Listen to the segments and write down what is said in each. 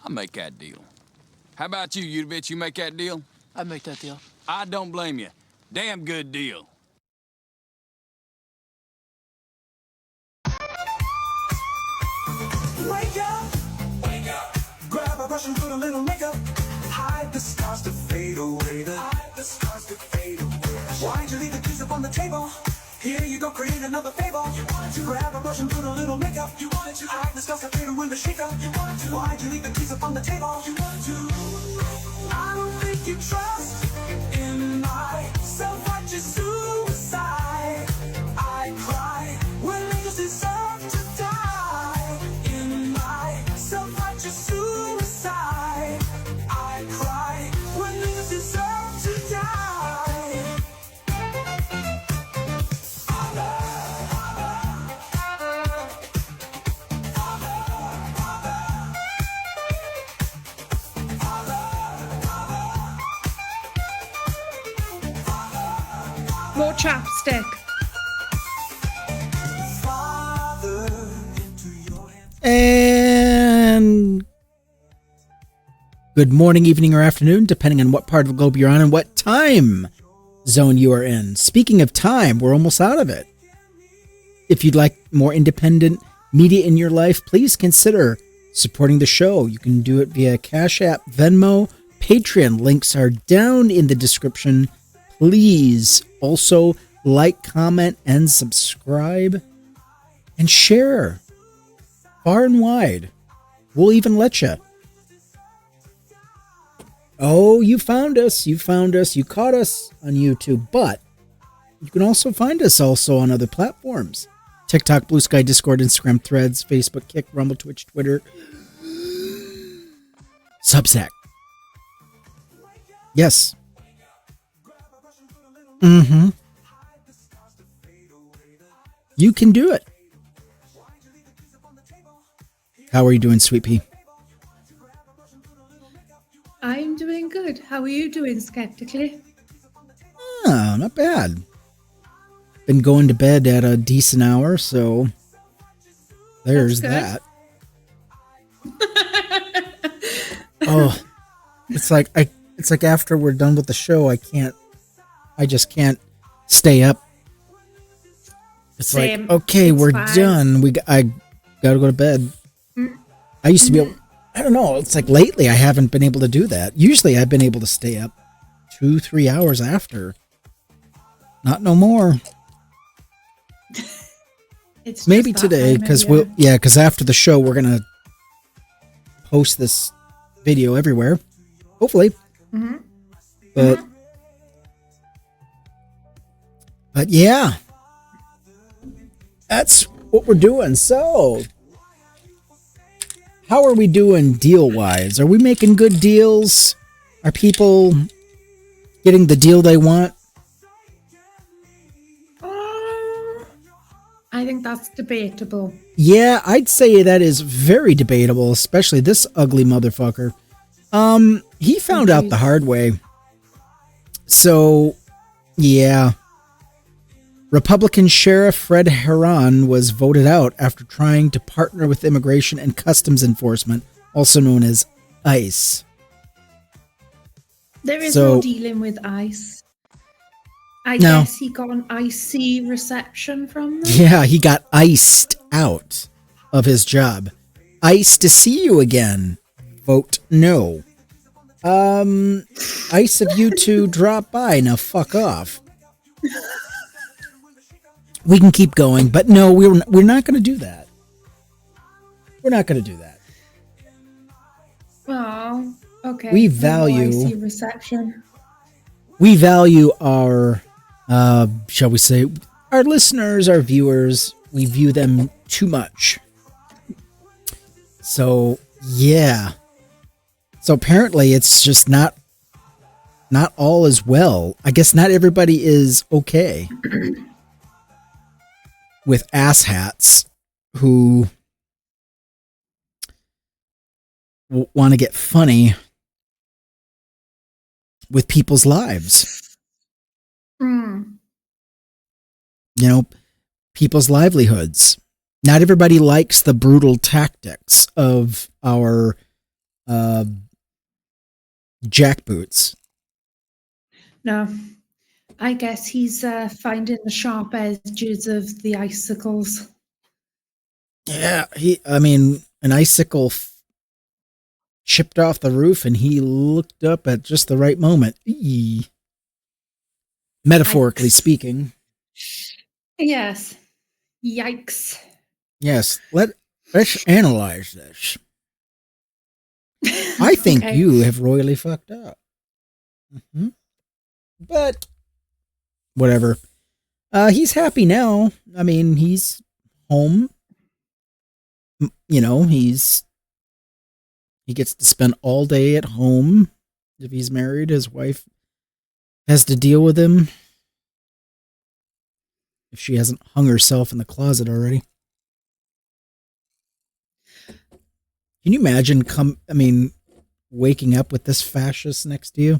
I'll make that deal. How about you bitch? You make that deal? I'd make that deal. I don't blame you. Damn good deal. Wake up, grab a brush and put a little makeup. Hide the scars to fade away. Why'd you leave the keys up on the table? Here you go, create another fable. Grab a brush and put a little makeup. Hide the scars to fade away the shake-up. Why'd you leave the keys up on the table? I don't think you trust in my self-righteous suicide. I cry when niggas deserve to die. In my self-righteous suicide, I cry when niggas deserve to die. More chapstick. Father, into your hands. And good morning, evening, or afternoon, depending on what part of the globe you're on and what time zone you are in. Speaking of time, we're almost out of it. If you'd like more independent media in your life, please consider supporting the show. You can do it via Cash App, Venmo, Patreon. Links are down in the description. Please also like, comment, and subscribe, and share far and wide. We'll even let you. Oh, you found us. You caught us on YouTube, but you can also find us also on other platforms. TikTok, Blue Sky, Discord, Instagram, Threads, Facebook, Kick, Rumble, Twitch, Twitter, Substack. Yes. You can do it. How are you doing, Sweet Pea? I'm doing good. How are you doing, skeptically? Oh, not bad. Been going to bed at a decent hour, so there's that. Oh, it's like after we're done with the show, I just can't stay up. It's Same. like, okay, It's we're fine. done. I gotta go to bed. I used to be able, I don't know. It's like lately I haven't been able to do that. Usually I've been able to stay up 2-3 hours after. Not no more. It's Maybe just that today, time of because year. because after the show we're gonna post this video everywhere, hopefully. But yeah, that's what we're doing. So, how are we doing deal wise? Are we making good deals? Are people getting the deal they want? I think that's debatable. Yeah, I'd say that is very debatable, especially this ugly motherfucker. He found out the hard way. So, yeah. Republican Sheriff Fred Heron was voted out after trying to partner with Immigration and Customs Enforcement, also known as ICE. There is So- no dealing with ICE. I No. guess he got an icy reception from them. Yeah, he got iced out of his job. Ice to see you again. Vote no. Ice of you to drop by. Now fuck off. We can keep going, but no, we're not going to do that. We're not going to do that. Oh, okay. We No value- icy reception. We value our, shall we say, our listeners, our viewers. We view them too much. So, yeah. So apparently it's just not all as well. I guess not everybody is okay with asshats who want to get funny with people's lives. Mm. You know, people's livelihoods. Not everybody likes the brutal tactics of our uh, jackboots. No, I guess he's finding the sharp edges of the icicles. Yeah, an icicle chipped off the roof, and he looked up at just the right moment. Eee. Metaphorically Yikes. speaking. Yes. Yikes. Yes, let's analyze this. I think Okay. you have royally fucked up. Mm-hmm. But whatever. He's happy now. I mean, he's home. You know, he gets to spend all day at home. If he's married, his wife has to deal with him. If she hasn't hung herself in the closet already. Can you imagine waking up with this fascist next to you?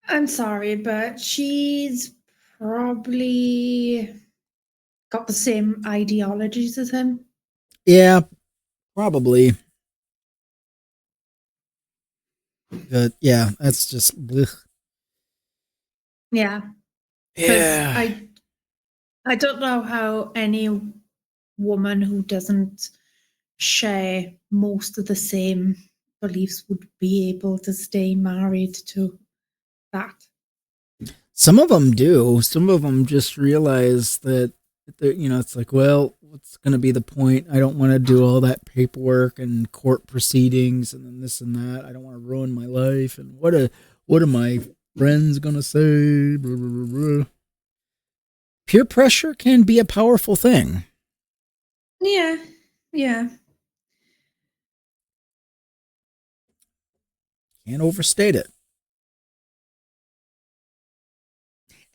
I'm sorry, but she's probably got the same ideologies as him. Yeah, probably. But yeah, that's just ugh. Yeah. Yeah. I don't know how any woman who doesn't share most of the same beliefs would be able to stay married to that. Some of them do. Some of them just realize that it's like, well, what's going to be the point? I don't want to do all that paperwork and court proceedings and then this and that. I don't want to ruin my life. And what are my friends going to say? Blah, blah, blah, blah. Peer pressure can be a powerful thing. Yeah. Yeah. Can't overstate it.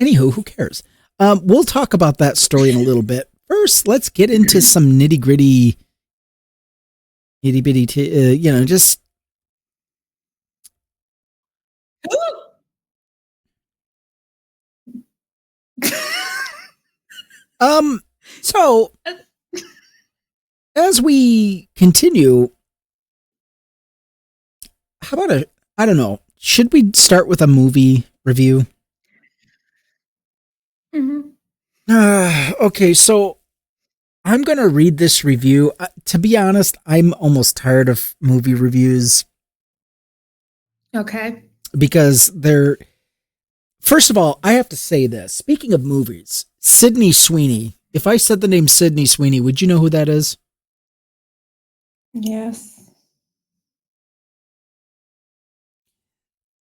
Anywho, who cares? We'll talk about that story in a little bit. First, let's get into some nitty gritty, just. So as we continue, how about I don't know, should we start with a movie review? Mm-hmm. Okay, so I'm going to read this review. To be honest, I'm almost tired of movie reviews. Okay. Because first of all, I have to say this. Speaking of movies, Sydney Sweeney. If I said the name Sydney Sweeney, would you know who that is? Yes.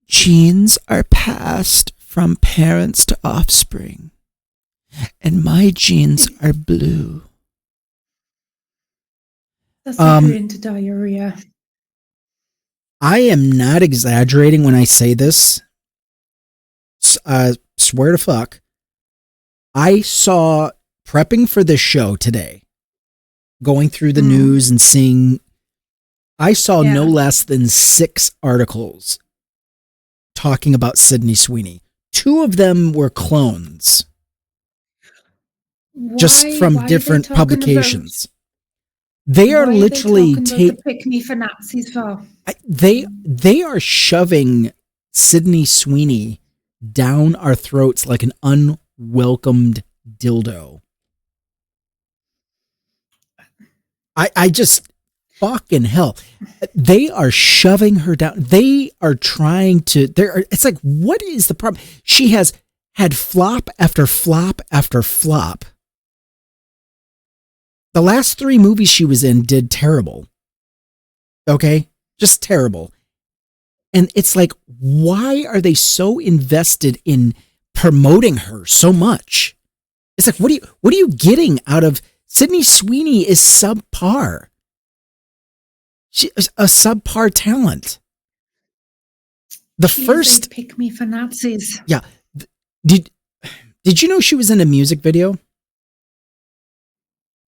Genes are passed from parents to offspring, and my genes are blue. That's if you're into diarrhea. I am not exaggerating when I say this. Swear to fuck. I saw, prepping for this show today, going through the news and seeing, I saw no less than 6 articles talking about Sydney Sweeney. 2 of them were clones. Just from different publications. They are literally pick me for Nazis for. They are shoving Sydney Sweeney down our throats like an unwelcomed dildo. I just fucking hell. They are shoving her down. They are trying to. It's like, what is the problem? She has had flop after flop after flop. The last 3 movies she was in did terrible. Okay? Just terrible. And it's like, why are they so invested in promoting her so much? It's like, what are you getting out of Sydney Sweeney? Is subpar. She is a subpar talent. First pick me for Nazis. Yeah. Did you know she was in a music video?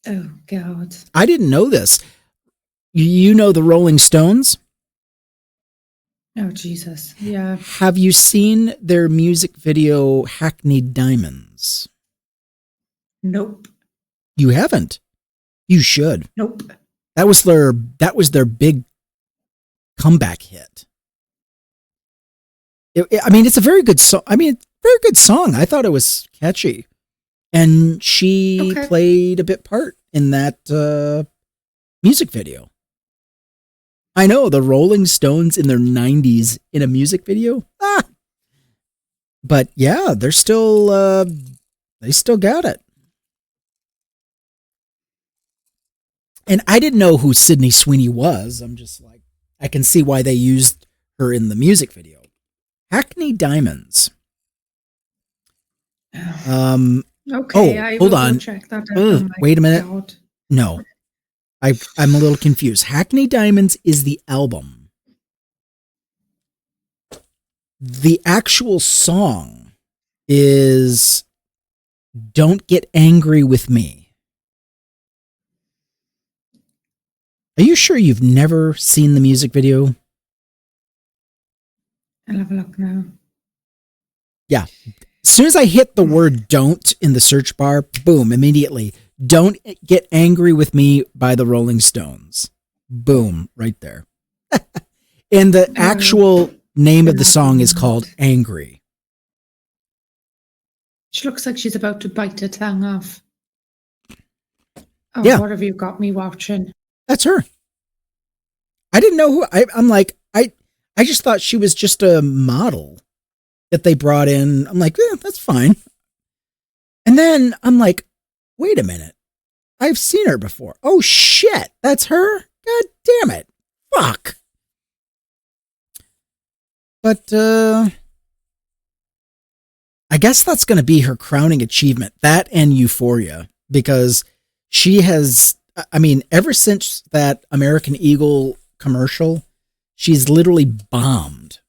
Oh God. I didn't know this. You know the Rolling Stones? Oh Jesus. Yeah. Have you seen their music video Hackneyed Diamonds? Nope. You haven't? You should. Nope. That was their big comeback hit. I mean, it's a very good song. Very good song. I thought it was catchy. And she played a bit part in that music video. I know, the Rolling Stones in their 90s in a music video. But yeah, they still got it. And I didn't know who Sydney Sweeney was. I'm just like, I can see why they used her in the music video. Hackney Diamonds. Okay, hold on. Check that out. Wait a minute. God. No, I'm a little confused. Hackney Diamonds is the album. The actual song is "Don't Get Angry with Me." Are you sure you've never seen the music video? I'll have a look now. Yeah. As soon as I hit the word "don't" in the search bar, boom, immediately. "Don't Get Angry with Me" by the Rolling Stones. Boom, right there. And the actual name of the song is called "Angry." She looks like she's about to bite her tongue off. Oh, yeah. What have you got me watching? That's her. I didn't know who. I'm like, I just thought she was just a model that they brought in. I'm like, that's fine. And then I'm like, wait a minute. I've seen her before. Oh shit, that's her? God damn it. Fuck. But I guess that's going to be her crowning achievement, that and Euphoria, because she has, ever since that American Eagle commercial, she's literally bombed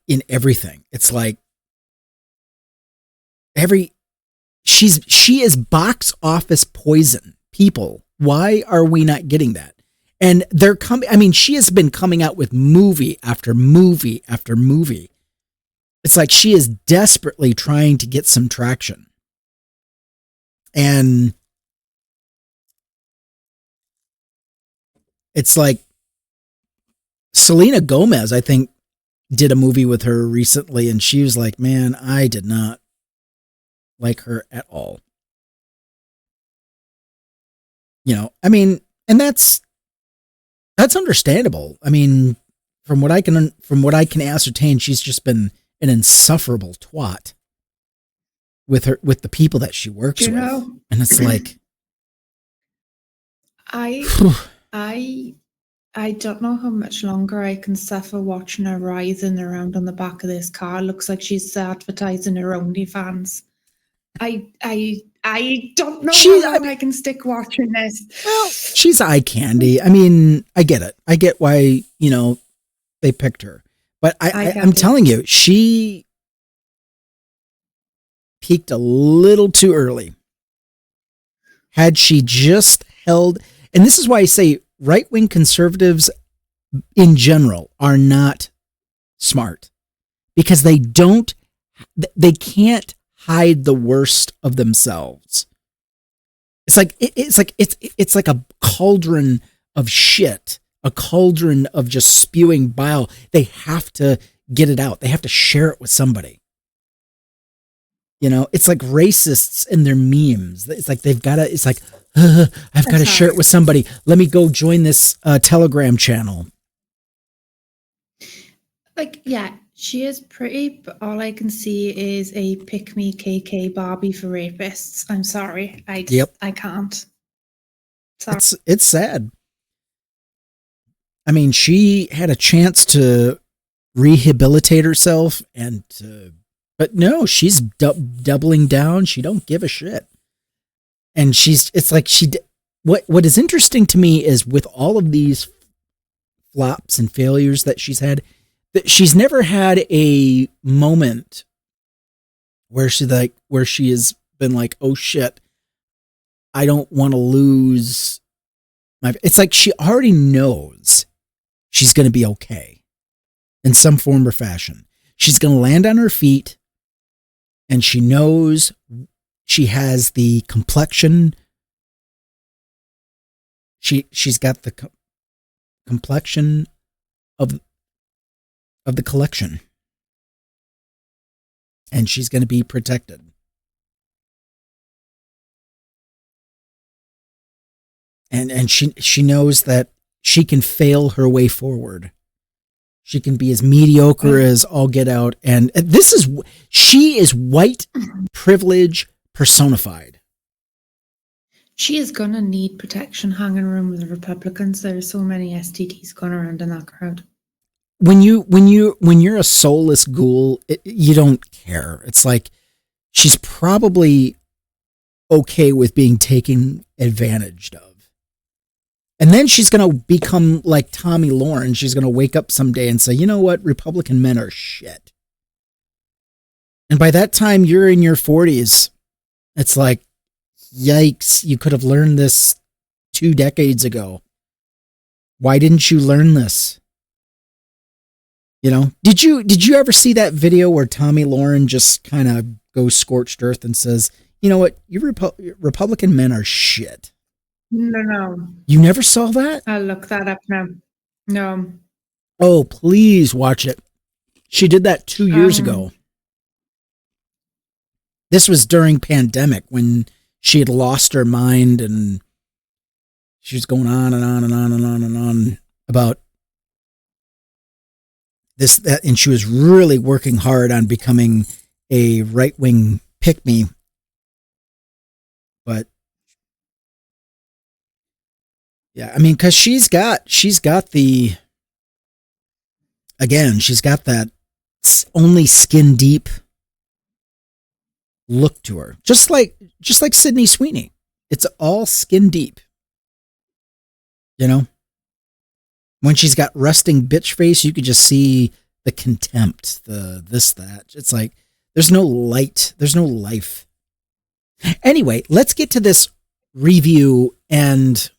in everything. It's like she is box office poison. People, why are we not getting that? And they're coming, she has been coming out with movie after movie after movie. It's like she is desperately trying to get some traction. And it's like Selena Gomez, I think, did a movie with her recently, and she was like, man, I did not like her at all. And that's understandable. From what I can ascertain, she's just been an insufferable twat with the people that she works with. And it's like, I don't know how much longer I can suffer watching her writhing around on the back of this car. Looks like she's advertising her OnlyFans. I don't know how long I can stick watching this. Well, she's eye candy. I get it. I get why, they picked her. But I'm telling you, she peaked a little too early. Had she just held, and this is why I say right-wing conservatives in general are not smart, because they can't hide the worst of themselves. It's like a cauldron of shit, a cauldron of just spewing bile. They have to get it out. They have to share it with somebody. It's like racists and their memes. It's like they've got to, it's like, I've got to share it with somebody. Let me go join this Telegram channel. Like, yeah, she is pretty, but all I can see is a pick-me KK Barbie for rapists. I'm sorry. I can't. Sorry. It's sad. She had a chance to rehabilitate herself but no, she's doubling down. She don't give a shit. And what is interesting to me is with all of these flops and failures that she's had, that she's never had a moment where she has been like, oh shit, I don't want to lose it's like she already knows she's going to be okay in some form or fashion. She's going to land on her feet, and she knows she has the complexion She's got the complexion of the collection, and she's going to be protected. And she knows that she can fail her way forward. She can be as mediocre as all get out. And she is white privilege personified. She is going to need protection hanging around with the Republicans. There are so many STDs going around in that crowd. When you're a soulless ghoul, you don't care. It's like she's probably okay with being taken advantage of. And then she's going to become like Tommy Lauren. She's going to wake up someday and say, you know what? Republican men are shit. And by that time, you're in your 40s. It's like, yikes, you could have learned this 2 decades ago. Why didn't you learn this? You know, did you ever see that video where Tommy Lauren just kind of goes scorched earth and says, you know what? You Republican men are shit. No. You never saw that? I'll look that up now. No. Oh, please watch it. She did that 2 years ago. This was during pandemic when she had lost her mind and she was going on and on and on and on and on about this, that, and she was really working hard on becoming a right-wing pick-me. But yeah, I mean, because she's got that only skin deep look to her, just like Sydney Sweeney. It's all skin deep, you know. When she's got resting bitch face, you could just see the contempt, the this, that. It's like there's no light, there's no life. Anyway, let's get to this review, and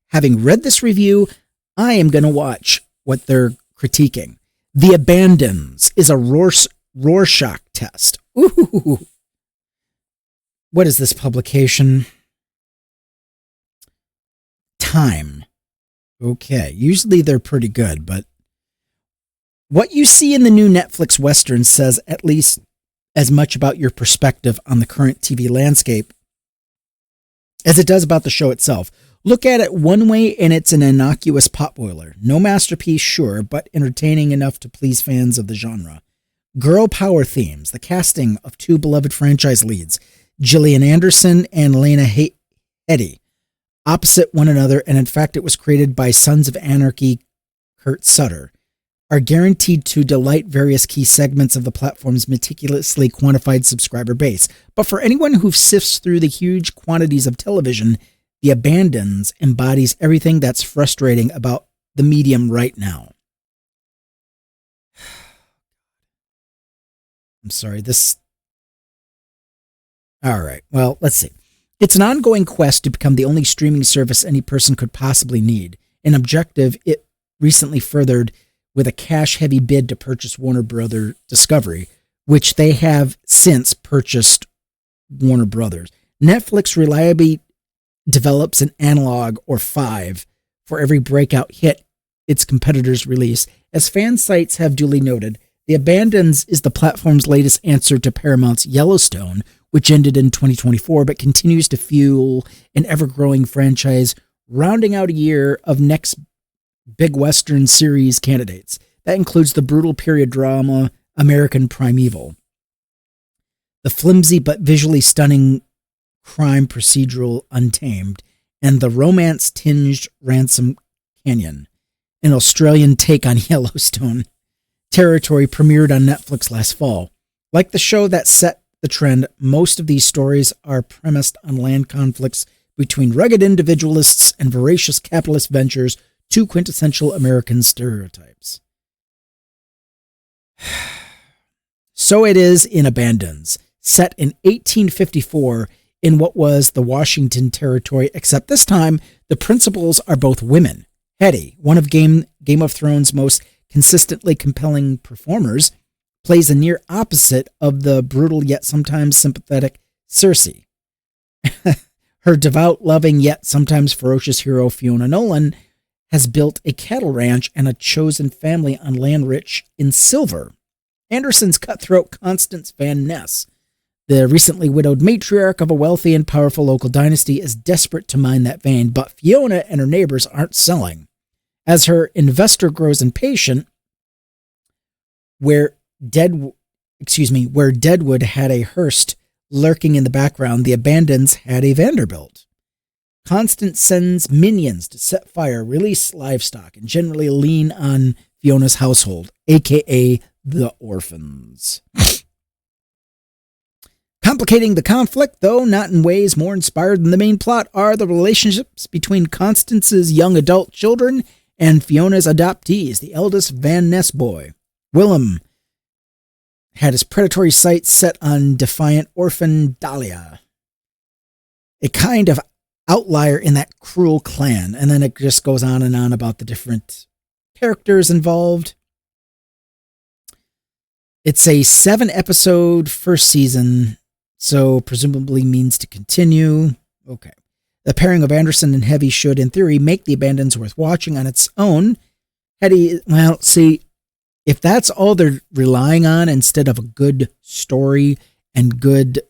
having read this review, I am going to watch what they're critiquing. The Abandons is a Rorschach test. Ooh. What is this publication? Time. Okay, usually they're pretty good, but what you see in the new Netflix Western says at least as much about your perspective on the current TV landscape as it does about the show itself. Look at it one way and it's an innocuous potboiler. No masterpiece, sure, but entertaining enough to please fans of the genre. Girl power themes, the casting of 2 beloved franchise leads, Gillian Anderson and Lena Headey, opposite one another, and in fact it was created by Sons of Anarchy Kurt Sutter, are guaranteed to delight various key segments of the platform's meticulously quantified subscriber base. But for anyone who sifts through the huge quantities of television, The Abandons embodies everything that's frustrating about the medium right now. I'm sorry, all right, well, let's see. It's an ongoing quest to become the only streaming service any person could possibly need, an objective it recently furthered with a cash-heavy bid to purchase Warner Brothers Discovery, which they have since purchased Warner Brothers. Netflix reliably develops an analog or 5 for every breakout hit its competitors release. As fan sites have duly noted, The Abandons is the platform's latest answer to Paramount's Yellowstone, which ended in 2024, but continues to fuel an ever-growing franchise, rounding out a year of next big Western series candidates. That includes the brutal period drama American Primeval, the flimsy but visually stunning crime procedural Untamed, and the romance-tinged Ransom Canyon, an Australian take on Yellowstone territory, premiered on Netflix last fall. Like the show that set the trend, most of these stories are premised on land conflicts between rugged individualists and voracious capitalist ventures, 2 quintessential American stereotypes. So it is in Abandons, set in 1854 in what was the Washington Territory, except this time the principals are both women. Headey, one of Game of Thrones' most consistently compelling performers, plays a near opposite of the brutal yet sometimes sympathetic Cersei. Her devout, loving, yet sometimes ferocious hero, Fiona Nolan, has built a cattle ranch and a chosen family on land rich in silver. Anderson's cutthroat Constance Van Ness, the recently widowed matriarch of a wealthy and powerful local dynasty, is desperate to mine that vein, but Fiona and her neighbors aren't selling. As her investor grows impatient, where Deadwood had a Hearst lurking in the background, the Abandons had a Vanderbilt. Constance sends minions to set fire, release livestock, and generally lean on Fiona's household, aka the orphans. Complicating the conflict, though not in ways more inspired than the main plot, are the relationships between Constance's young adult children and Fiona's adoptees, the eldest Van Ness boy. Willem had his predatory sights set on defiant orphan Dahlia, a kind of outlier in that cruel clan. And then it just goes on and on about the different characters involved. It's a 7-episode first season, so presumably means to continue. Okay. The pairing of Anderson and Heavy should, in theory, make The Abandons worth watching on its own. Well, see, if that's all they're relying on instead of a good story and good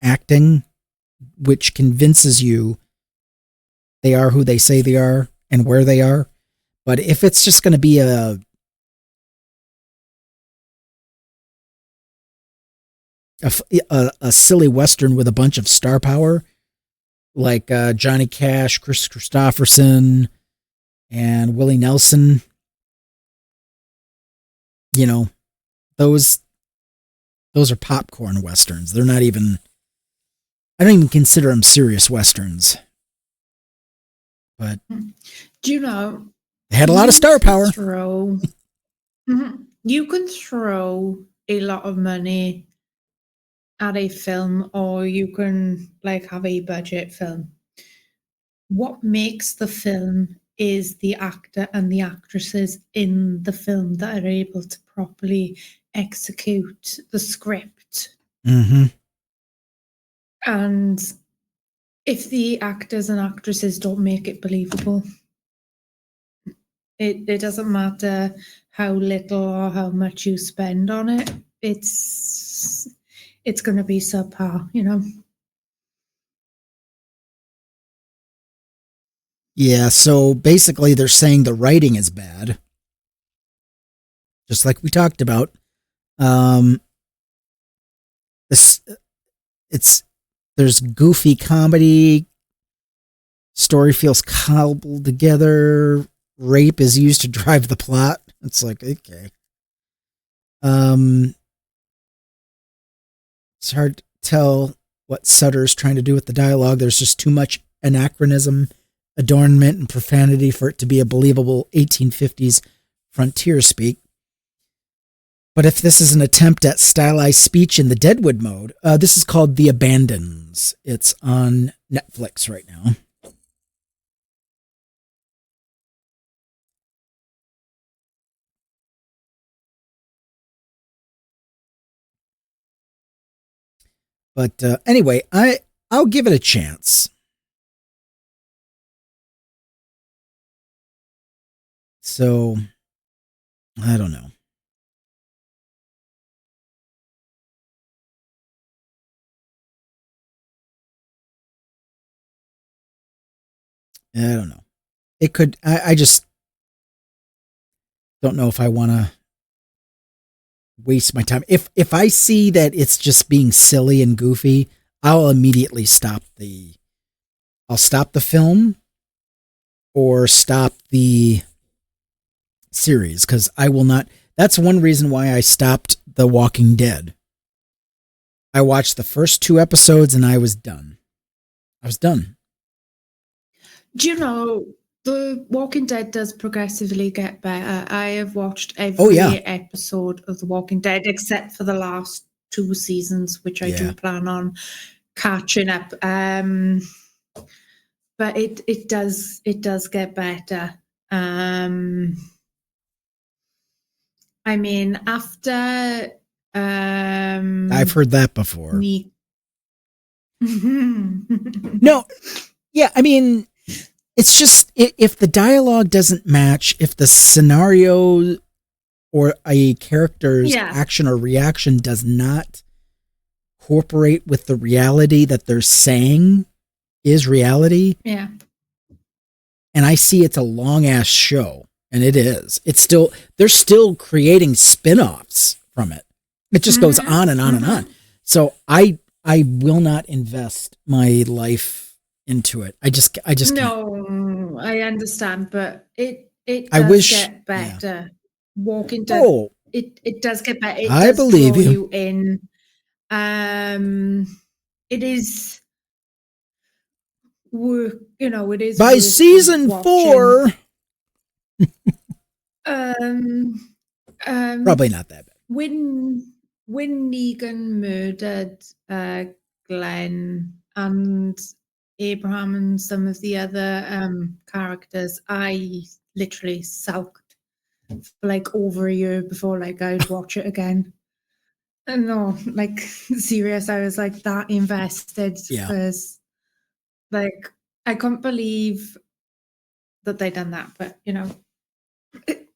acting, which convinces you they are who they say they are and where they are. But if it's just going to be a silly Western with a bunch of star power, like Johnny Cash, Chris Christopherson, and Willie Nelson, those are popcorn Westerns. They're not even, I don't even consider them serious Westerns. But do you know, they had a lot of star power. You can throw a lot of money at a film, or you can have a budget film. What makes the film is the actor and the actresses in the film that are able to properly execute the script. Mm-hmm. And if the actors and actresses don't make it believable, it doesn't matter how little or how much you spend on it. It's going to be subpar, Yeah, so basically they're saying the writing is bad. Just like we talked about. There's goofy comedy. Story feels cobbled together. Rape is used to drive the plot. It's like, okay. It's hard to tell what Sutter's trying to do with the dialogue. There's just too much anachronism, adornment, and profanity for it to be a believable 1850s frontier speak. But if this is an attempt at stylized speech in the Deadwood mode, this is called The Abandons. It's on Netflix right now. But anyway, I'll give it a chance. So, I don't know. I don't know. It could, I just don't know if I want to waste my time. If I see that it's just being silly and goofy, I'll immediately stop the film or stop the series, because I will not. That's one reason why I stopped The Walking Dead. I watched the first 2 episodes and I was done. Do you know, The Walking Dead does progressively get better. I have watched every episode of The Walking Dead except for the last 2 seasons, which I do plan on catching up. But it does get better. I mean, after I've heard that before. No, yeah, I mean, it's just if the dialogue doesn't match, if the scenario or a character's action or reaction does not cooperate with the reality that they're saying is reality. Yeah. And I see it's a long ass show, and it is. It's still, they're still creating spin-offs from it. It just goes on and on and on. So I will not invest my life into it. I just no, I understand, but it I does wish, get better. Walking Dead, it does get better. It I does believe draw you in. It is work, it is by season 4. Probably not that bad. When Negan murdered Glenn and Abraham and some of the other characters, I literally sulked for like over a year before like I'd watch it again. And no, like serious, I was like that invested because like I couldn't believe that they done that, but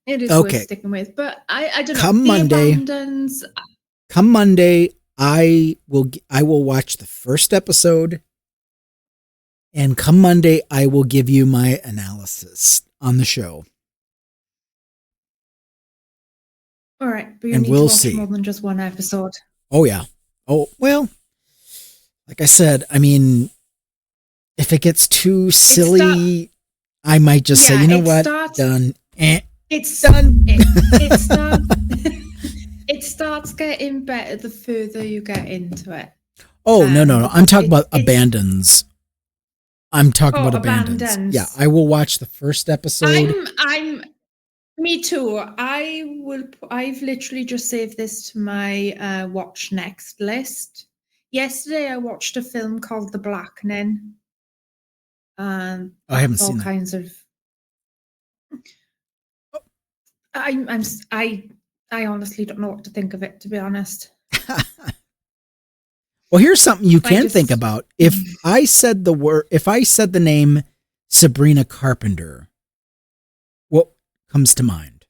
it is worth sticking with. But I don't know. Come Monday, I will watch the first episode, and come Monday, I will give you my analysis on the show. All right, but you need to watch more than just one episode. Oh yeah. Oh well. Like I said, I mean, if it gets too silly, I might just say, you know what, done. It's done. It starts getting better the further you get into it. Oh no! I'm talking about Abandons. I'm talking about Abandons. Yeah, I will watch the first episode. Me too. I've literally just saved this to my watch next list. Yesterday, I watched a film called The Blackening. I haven't seen all kinds of. I honestly don't know what to think of it, to be honest. Well, here's something you can think about. If I said the name Sabrina Carpenter, what comes to mind?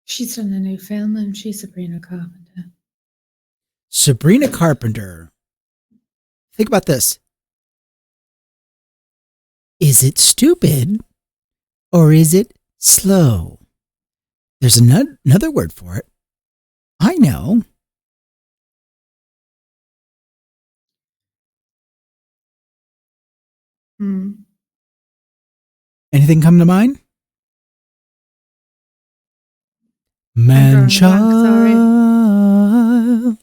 She's done a new film, and she's Sabrina Carpenter. Sabrina Carpenter. Think about this. Is it stupid or is it slow? There's another word for it. I know. Anything come to mind? Man-child,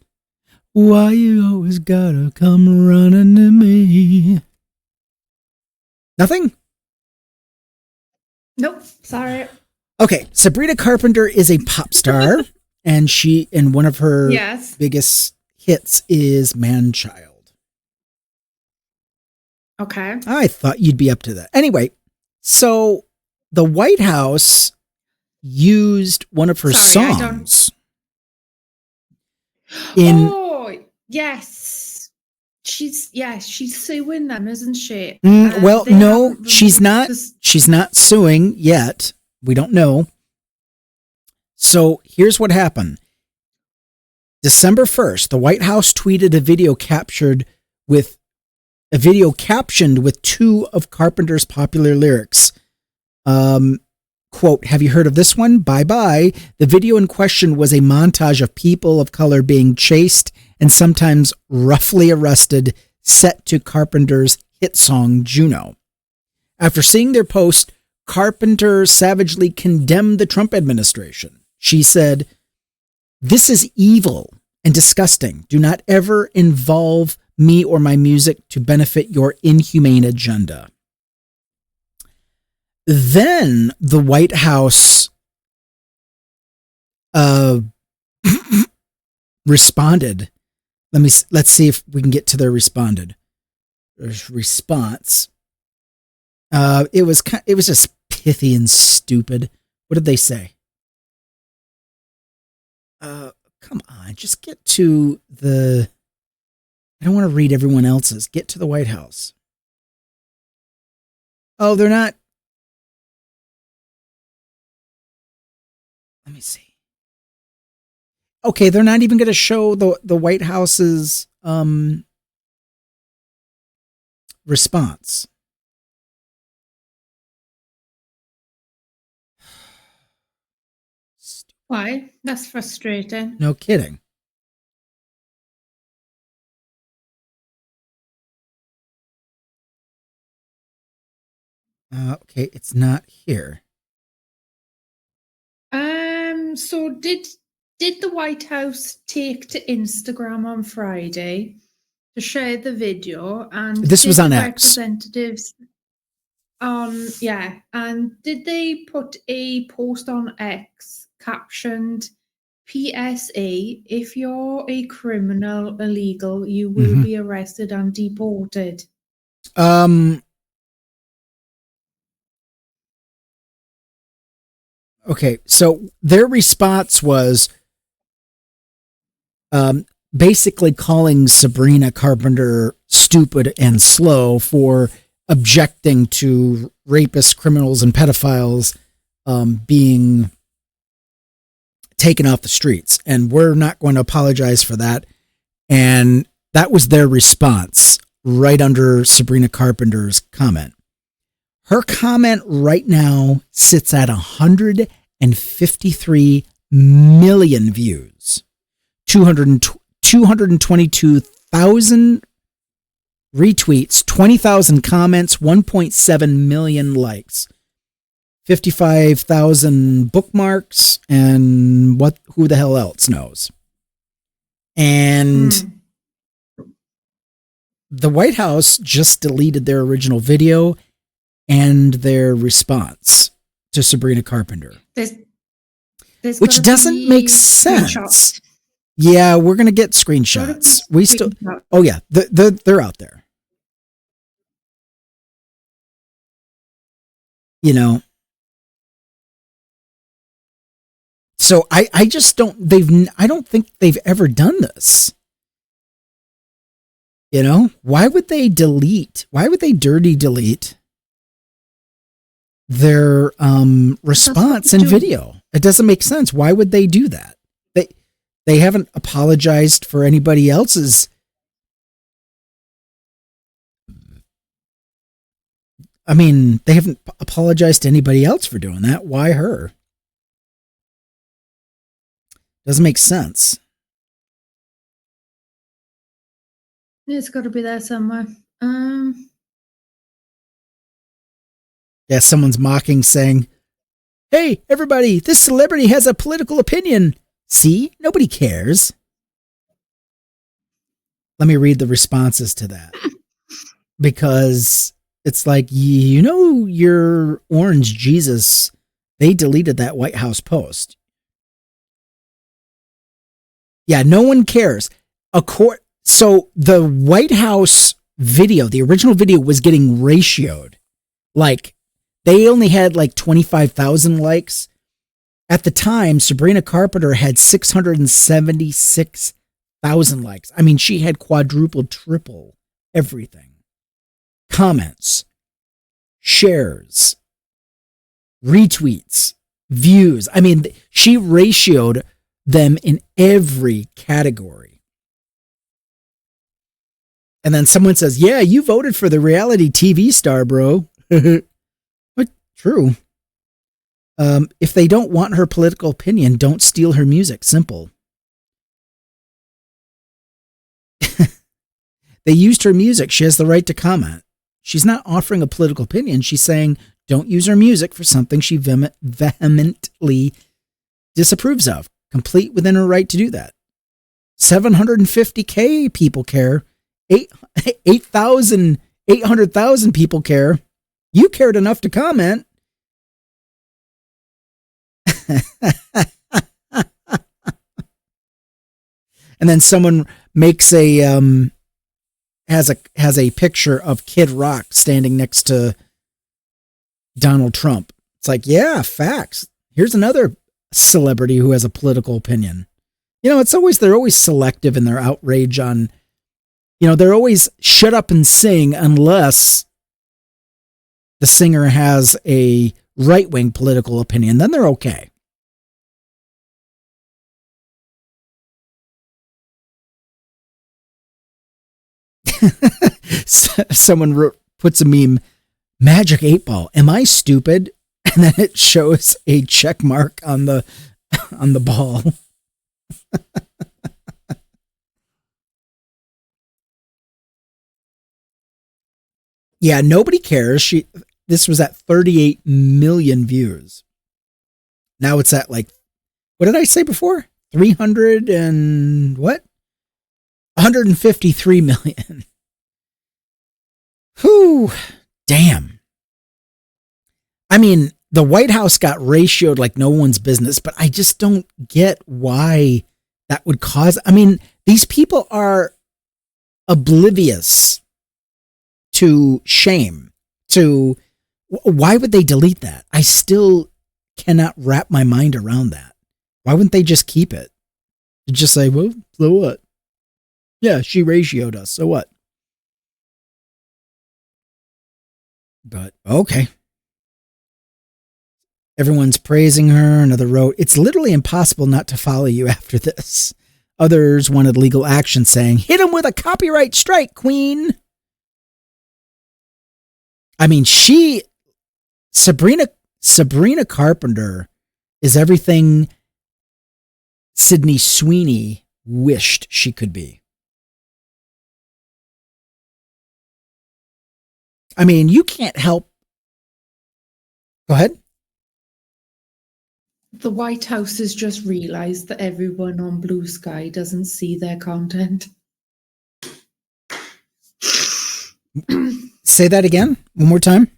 why you always gotta come running to me? Nothing? Nope, sorry. Okay, Sabrina Carpenter is a pop star, and one of her biggest hits is Man-Child. Okay. I thought you'd be up to that. Anyway, so the White House used one of her songs. Oh, yes. She's suing them, isn't she? Well, no, she's not. She's not suing yet. We don't know. So here's what happened. December 1st, the White House tweeted a video captioned with two of Carpenter's popular lyrics. Quote, have you heard of this one? Bye bye. The video in question was a montage of people of color being chased and sometimes roughly arrested, set to Carpenter's hit song, Juno. After seeing their post, Carpenter savagely condemned the Trump administration. She said, "This is evil and disgusting. Do not ever involve me or my music to benefit your inhumane agenda." Then the White House responded. Let's see if we can get to their response. It was just pithy and stupid. What did they say? Come on, just get to the. I don't want to read everyone else's. Get to the White House. Oh, they're not. Let me see. Okay, they're not even going to show the White House's response. Why? That's frustrating. No kidding. Okay, it's not here. So did the White House take to Instagram on Friday to share the video? And This was on X. Representatives and did they put a post on X captioned PSA, if you're a criminal illegal, you will be arrested and deported? Okay, so their response was basically calling Sabrina Carpenter stupid and slow for objecting to rapists, criminals, and pedophiles being taken off the streets. And we're not going to apologize for that. And that was their response right under Sabrina Carpenter's comment. Her comment right now sits at 153 million views, 222,000 retweets, 20,000 comments, 1.7 million likes, 55,000 bookmarks, and who the hell else knows? And the White House just deleted their original video and their response to Sabrina Carpenter. There's which doesn't make sense. Yeah, we're going to get screenshots. We still. Oh yeah, they're out there. You know. So I just don't. I don't think they've ever done this. You know, why would they delete? Why would they dirty delete their response in video? It doesn't make sense. Why would they do that? They haven't apologized for anybody else's. I mean, they haven't apologized to anybody else for doing that. Why her? Doesn't make sense. It's got to be there somewhere. Yeah, someone's mocking, saying, "Hey, everybody, this celebrity has a political opinion. See, nobody cares." Let me read the responses to that. Because it's like, you know, your orange Jesus, they deleted that White House post. Yeah, no one cares. So the White House video, the original video, was getting ratioed. Like, they only had like 25,000 likes. At the time, Sabrina Carpenter had 676,000 likes. I mean, she had quadrupled, triple everything. Comments, shares, retweets, views. I mean, she ratioed them in every category. And then someone says, "Yeah, you voted for the reality TV star, bro." What? True. If they don't want her political opinion, don't steal her music. Simple. They used her music. She has the right to comment. She's not offering a political opinion. She's saying, don't use her music for something she vehemently disapproves of. Complete within her right to do that. 750K people care. 800,000 people care. You cared enough to comment. And then someone makes has a picture of Kid Rock standing next to Donald Trump. It's like, yeah, facts. Here's another celebrity who has a political opinion. You know, they're always selective in their outrage on, they're always shut up and sing unless the singer has a right-wing political opinion. Then they're okay. Someone puts a meme, Magic 8 Ball. Am I stupid? And then it shows a check mark on the ball. Yeah, nobody cares. This was at 38 million views. Now it's at like, what did I say before? 300 and what? 153 million. Whew. Damn. I mean, the White House got ratioed like no one's business, but I just don't get why that would cause. I mean, these people are oblivious to shame. Why would they delete that? I still cannot wrap my mind around that. Why wouldn't they just keep it? Just say, well, so what? Yeah, she ratioed us. So what? But okay. Everyone's praising her. Another wrote, it's literally impossible not to follow you after this. Others wanted legal action saying, hit him with a copyright strike, queen. I mean, Sabrina Carpenter is everything Sydney Sweeney wished she could be. I mean, you can't help. Go ahead. The White House has just realized that everyone on Blue Sky doesn't see their content. Say that again, one more time.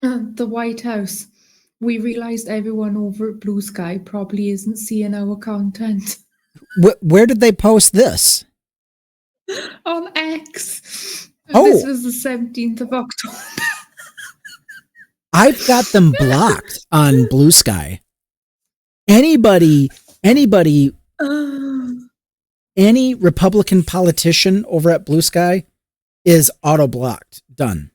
The White House. We realized everyone over at Blue Sky probably isn't seeing our content. Where did they post this? On X. Oh. This was the 17th of October. I've got them blocked on Blue Sky. Anybody, any Republican politician over at Blue Sky is auto blocked. Done.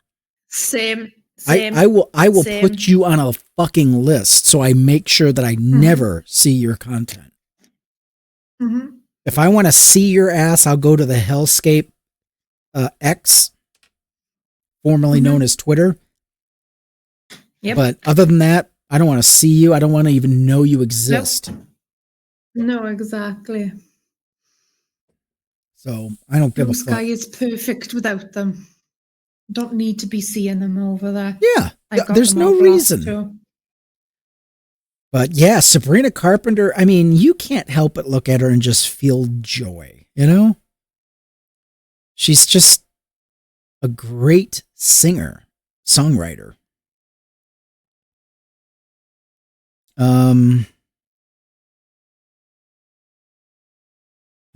Same. I will put you on a fucking list so I make sure that I never see your content. Mm-hmm. If I want to see your ass, I'll go to the Hellscape X, formerly known as Twitter. Yep. But other than that, I don't want to see you. I don't want to even know you exist. Nope. No, exactly. So I don't give Blue a Sky fuck. is perfect without them. Don't need to be seeing them over there. Yeah, there's no reason. Too. But yeah, Sabrina Carpenter, I mean, you can't help but look at her and just feel joy, you know? She's just a great singer, songwriter. Let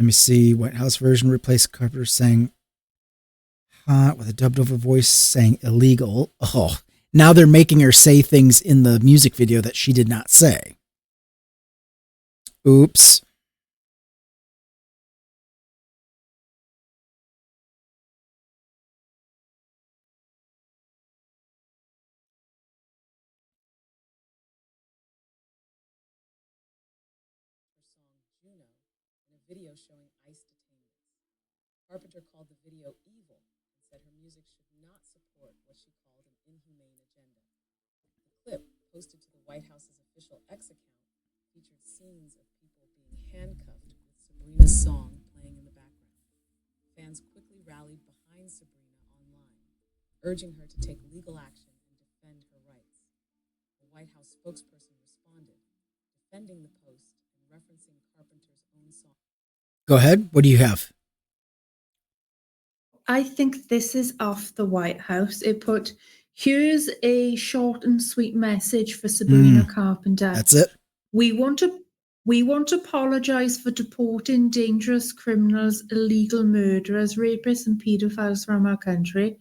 me see. White House version replaced Carpenter saying hot with a dubbed over voice saying illegal. Oh, now they're making her say things in the music video that she did not say. Oops. Video showing ICE detainments. Carpenter called the video evil and said her music should not support what she called an inhumane agenda. The clip, posted to the White House's official X account, featured scenes of people being handcuffed with Sabrina's song playing in the background. Fans quickly rallied behind Sabrina online, urging her to take legal action and defend her rights. The White House spokesperson responded, defending the post and referencing Carpenter's own song. Go ahead. What do you have? I think this is off the White House. It put, here's a short and sweet message for Sabrina Carpenter. That's it. We want to apologize for deporting dangerous criminals, illegal murderers, rapists, and pedophiles from our country.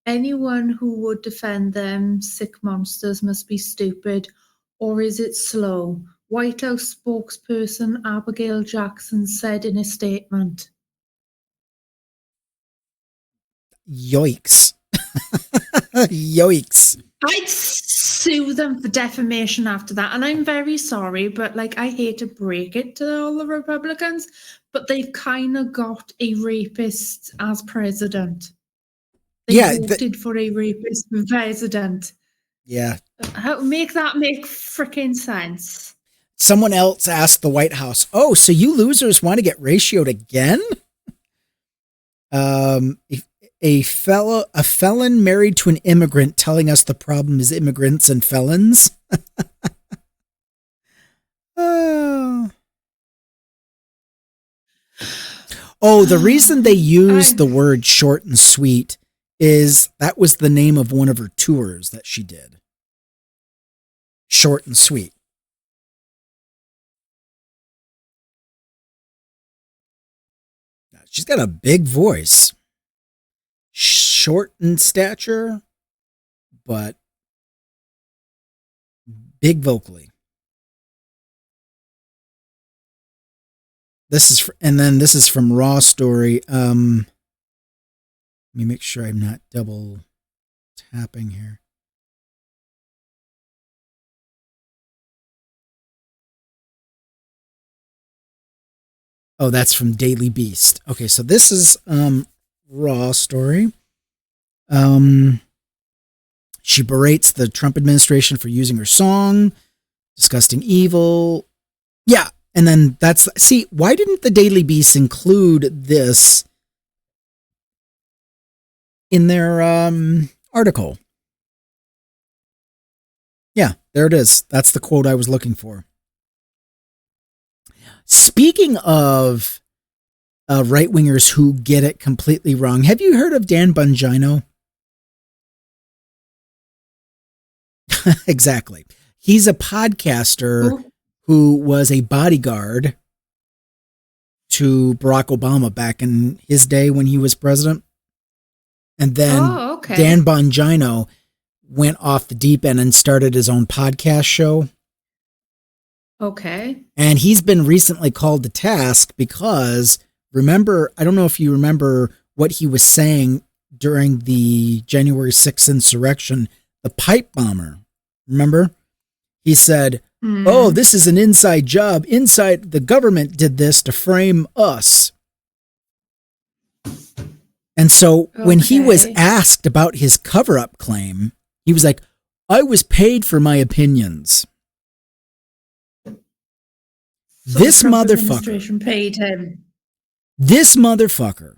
Anyone who would defend them, sick monsters, must be stupid. Or is it slow? White House spokesperson Abigail Jackson said in a statement. Yikes. Yikes. I'd sue them for defamation after that. And I'm very sorry, but like, I hate to break it to all the Republicans, but they've kind of got a rapist as president. They voted for a rapist for president. Yeah. How make that make freaking sense? Someone else asked the White House, "Oh, so you losers want to get ratioed again?" A felon married to an immigrant telling us the problem is immigrants and felons. Oh, the reason they used the word short and sweet is that was the name of one of her tours that she did. Short and sweet. She's got a big voice. Short in stature, but big vocally. This is from Raw Story. Let me make sure I'm not double tapping here. Oh, that's from Daily Beast. Okay, so this is Raw Story. She berates the Trump administration for using her song, disgusting evil. Yeah, and then why didn't the Daily Beast include this in their article? Yeah, there it is. That's the quote I was looking for. Speaking of right-wingers who get it completely wrong, have you heard of Dan Bongino? Exactly. He's a podcaster who was a bodyguard to Barack Obama back in his day when he was president. And then Dan Bongino went off the deep end and started his own podcast show. Okay. And he's been recently called to task because, remember, I don't know if you remember what he was saying during the January 6th insurrection, the pipe bomber. Remember? He said, "Oh, this is an inside job. The government did this to frame us." And so when he was asked about his cover-up claim, he was like, "I was paid for my opinions." So This the Trump motherfucker administration paid him. This motherfucker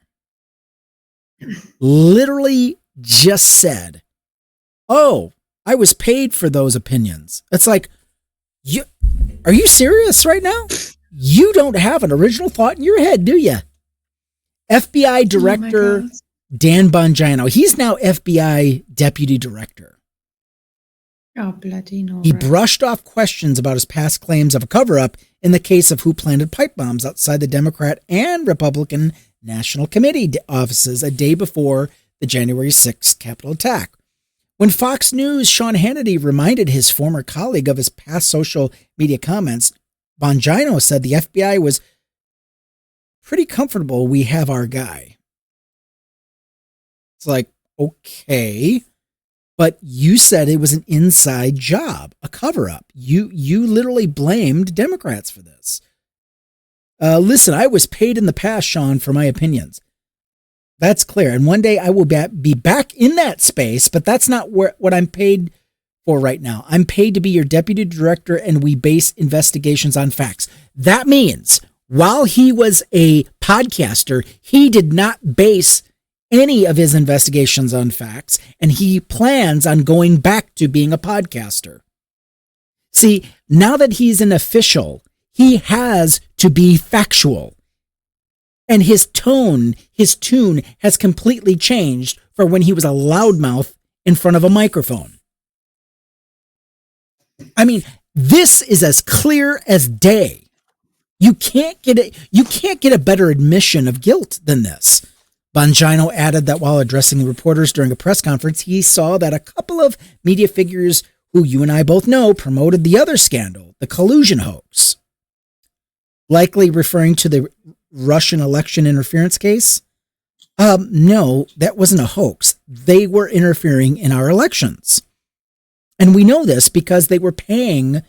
literally just said, "Oh, I was paid for those opinions." It's like, are you serious right now? You don't have an original thought in your head, do you? FBI Director Dan Bongino. He's now FBI Deputy Director. Oh, bloody no. He brushed off questions about his past claims of a cover-up in the case of who planted pipe bombs outside the Democrat and Republican National Committee offices a day before the January 6th Capitol attack. When Fox News' Sean Hannity reminded his former colleague of his past social media comments, Bongino said the FBI was pretty comfortable we have our guy. It's like, okay, but you said it was an inside job, a cover-up. You literally blamed Democrats for this. Listen, I was paid in the past, Sean, for my opinions. That's clear. And one day I will be back in that space, but that's not what I'm paid for right now. I'm paid to be your deputy director, and we base investigations on facts. That means while he was a podcaster, he did not base any of his investigations on facts, and he plans on going back to being a podcaster. See, now that he's an official, he has to be factual. And his tune has completely changed for when he was a loudmouth in front of a microphone. I mean, this is as clear as day. You can't get a better admission of guilt than this. Bongino added that while addressing reporters during a press conference, he saw that a couple of media figures who you and I both know promoted the other scandal the collusion hoax. Likely referring to the Russian election interference case? No, that wasn't a hoax. They were interfering in our elections. And we know this because they were paying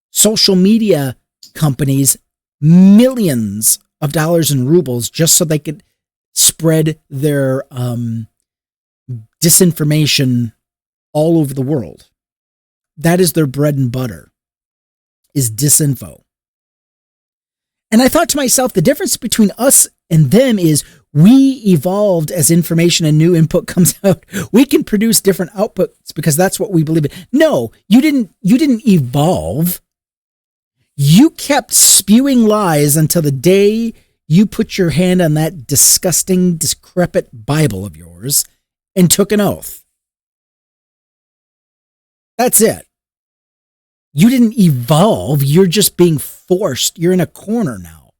social media companies millions of dollars in rubles just so they could spread their disinformation all over the world. That is their bread and butter, is disinfo. And I thought to myself, the difference between us and them is we evolved as information and new input comes out. We can produce different outputs because that's what we believe in. No, you didn't evolve. You kept spewing lies until the day you put your hand on that disgusting, decrepit Bible of yours and took an oath. That's it. You didn't evolve. You're just being forced. You're in a corner now.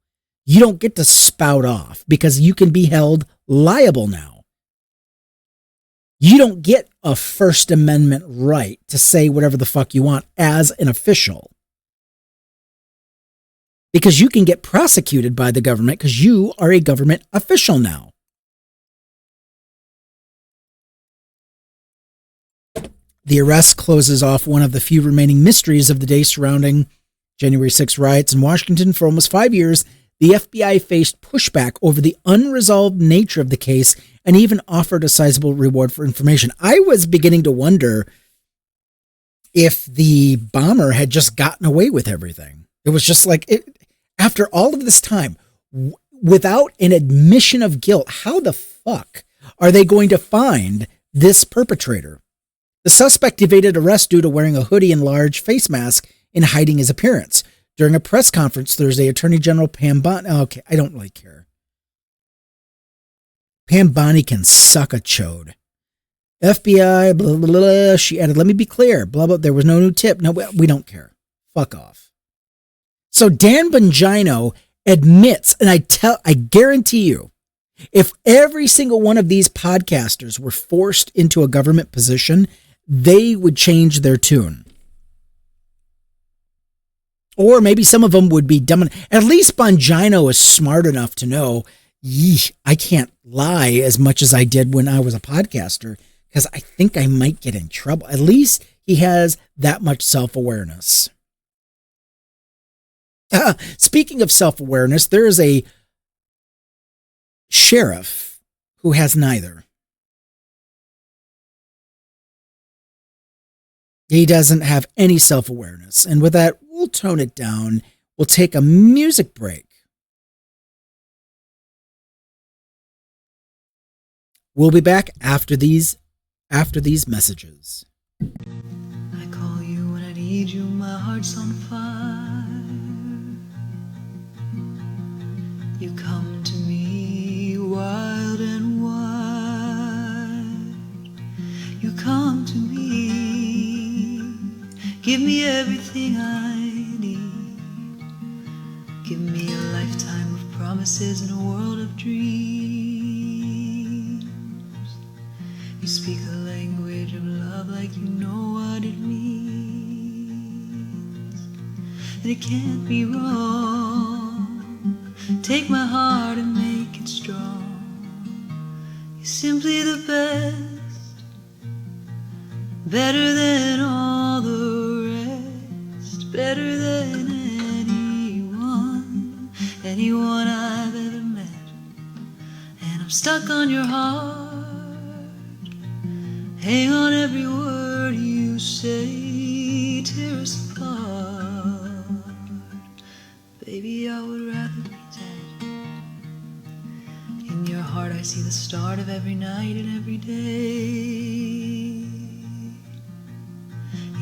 You don't get to spout off because you can be held liable now. You don't get a First Amendment right to say whatever the fuck you want as an official. Because you can get prosecuted by the government because you are a government official now. The arrest closes off one of the few remaining mysteries of the day surrounding January 6 riots in Washington. For almost 5 years, the FBI faced pushback over the unresolved nature of the case and even offered a sizable reward for information. I was beginning to wonder if the bomber had just gotten away with everything. It was just like, after all of this time, without an admission of guilt, how the fuck are they going to find this perpetrator? The suspect evaded arrest due to wearing a hoodie and large face mask and hiding his appearance. During a press conference Thursday, Attorney General Pam Bondi, okay, I don't really care. Pam Bondi can suck a chode. FBI, blah, blah, blah, she added, let me be clear, blah, blah, there was no new tip. No, we don't care. Fuck off. So Dan Bongino admits, and I guarantee you, if every single one of these podcasters were forced into a government position, they would change their tune. Or maybe some of them would be dumb. At least Bongino is smart enough to know, I can't lie as much as I did when I was a podcaster because I think I might get in trouble. At least he has that much self-awareness. Speaking of self-awareness, there is a sheriff who has neither. He doesn't have any self-awareness. And with that, we'll tone it down. We'll take a music break. We'll be back after these messages. I call you when I need you, my heart's on fire. You come to me wild and wide. You come to me, give me everything I need. Give me a lifetime of promises and a world of dreams. You speak a language of love like you know what it means. And it can't be wrong. Take my heart and make it strong. You're simply the best, better than all the rest, better than anyone I've ever met. And I'm stuck on your heart, hang on every word you say, tear us apart. Baby, I would rather be dead. In your heart I see the start of every night and every day.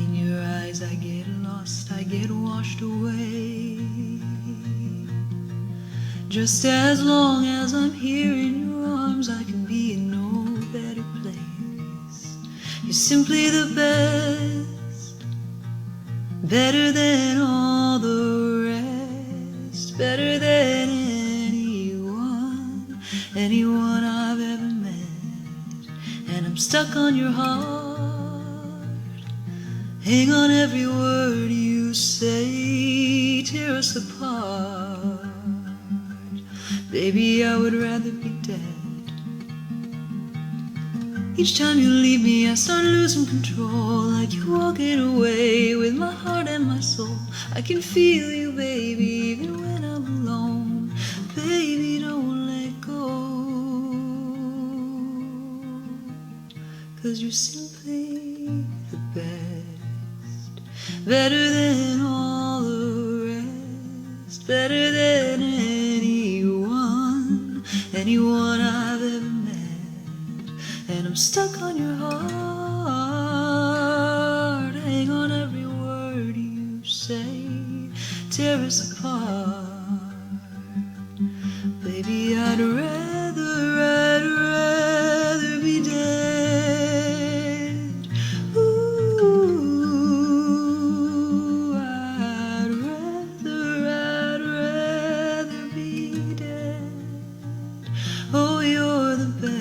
In your eyes I get lost, I get washed away. Just as long as I'm here in your arms, I can be in no better place. You're simply the best, better than all the rest, better than anyone I've ever met. And I'm stuck on your heart, hang on every word you say tear us apart. Baby, I would rather be dead. Each time you leave me, I start losing control, like you're walking away with my heart and my soul. I can feel you, baby, even when I'm alone. Baby, don't let go, 'cause you're simply the best, better than all the rest, better than anyone I've ever met. And I'm stuck on your heart. Hang on every word you say. Tear us apart. Baby, I'd rather be dead. Ooh, I'd rather be dead. Oh, you're the best.